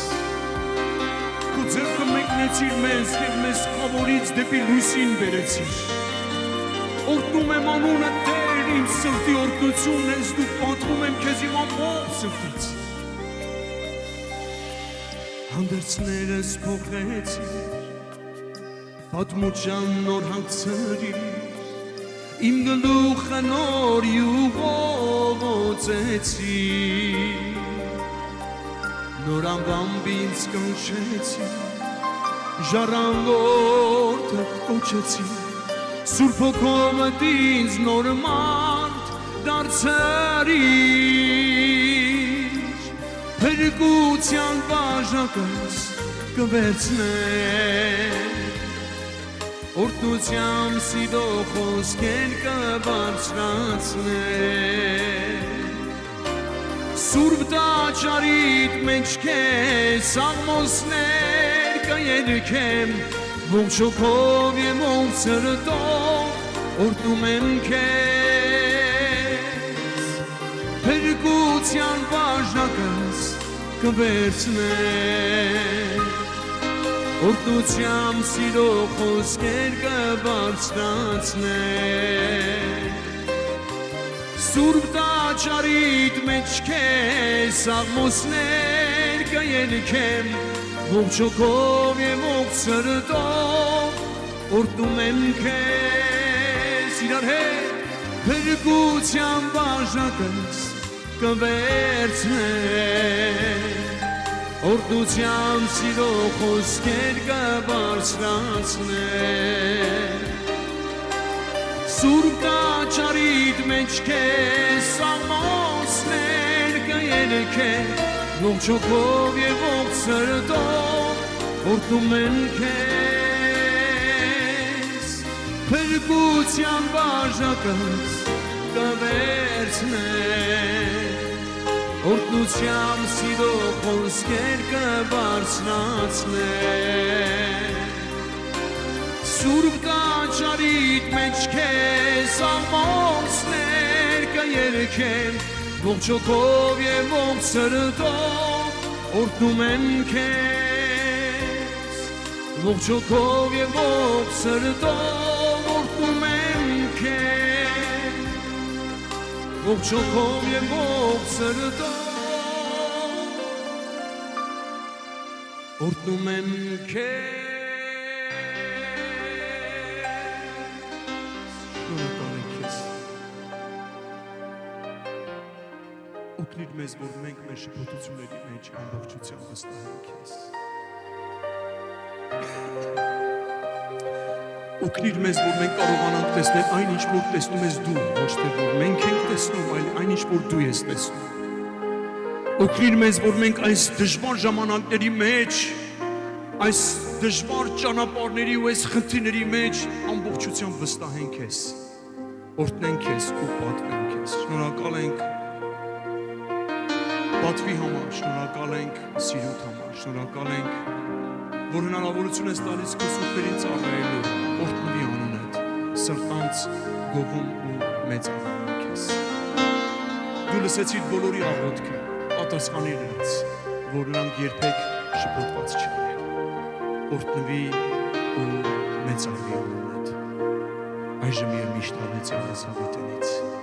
Քո ձեռքը մեկնեցիր մեզ և մեզ խավորից դեպի լույսին բերեցիր Օրհնում եմ անունը Տեր իմ սրտի օրհնությունն ես դու պատվում եմ քեզ իմ ամբողջ սրտից Հանդերձներս փոխեցիր պատմության նոր հանգցրիր իմ գլուխը նոր յուղով օծեցիր Նոր անվամբ ինձ կանչեցի, ժառանգորդը կոչեցի, Սուրբ հոգովդ ինձ նոր մարդ դարձրիր, Փրկության բաժակս կվերցնեմ, Օրհնությամբ սիրող խոսքեր կբարձրացնեմ, Սուրբ տաճարիդ մեջ քեզ աղմոսներ կերքեմ ողջ հոգով եւ ողջ սրտով օրհնում եմ քեզ Փրկության բաժակս կվերցնեմ Օրհնությամբ սիրող խոսքեր կբարձրացնեմ Սուրբ տաճարիդ մեջ քեզ աղմոսներ կերքեմ ողջ հոգով եւ ողջ սրտով օրհնում եմ քեզ իրար հետ փրկության բաժակս կվերցնեմ օրհնությամբ սիրող խոսքեր կբարձրացնեմ Սուրբ տաճարիդ մեջ քեզ աղմոսներ կերքեմ ողջ հոգով եւ ողջ սրտով օրհնում եմ քեզ փրկության բաժակս կվերցնեմ օրհնությամբ սիրող խոսքեր կբարձրացնեմ Սուրբ տաճարիդ մեջ քեզ աղմոսներ կերքեմ ողջ հոգով եւ ողջ սրտով օրհնում եմ քեզ ողջ հոգով եւ ողջ սրտով օրհնում եմ քեզ ողջ հոգով եւ ողջ սրտով օրհնում եմ քեզ Օգնիր մեզ, որ մենք մեր շփոթությունների մեջ ամբողջությամբ վստահենք քեզ։ Օգնիր մեզ, որ մենք կարողանանք տեսնել այն ինչ որ տեսնում ես դու, ոչ թե որ մենք ենք տեսնում, այլ այն ինչ որ դու ես տեսնում։ Օգնիր մեզ, որ մենք այս դժվար ժամանակների մեջ, այս դժվար ճանապարհների ու այս խնդիրների մեջ ամբողջությամբ վստահենք քեզ։ Օրհնենք քեզ ու պատվենք քեզ։ Շնորհակալ ենք Պատվի համար, շնորհակալ ենք սիրուտ համար, շնորհակալ ենք, որ հնարավորություն ես տալիս քո սուրբերին ծառայելու, օրհնվի անունդ, սրտանց գովում ու մեծանում քեզ։ Դու լսեցիր բոլորի աղոթքը, պատասխանիր նրանց, որ նրանք երբեք շփոթված չլինեն։ Օրհնվի ու մեծանվի անունդ։ Այժմ եւ միշտ հավեցյալ Աստծո տնից։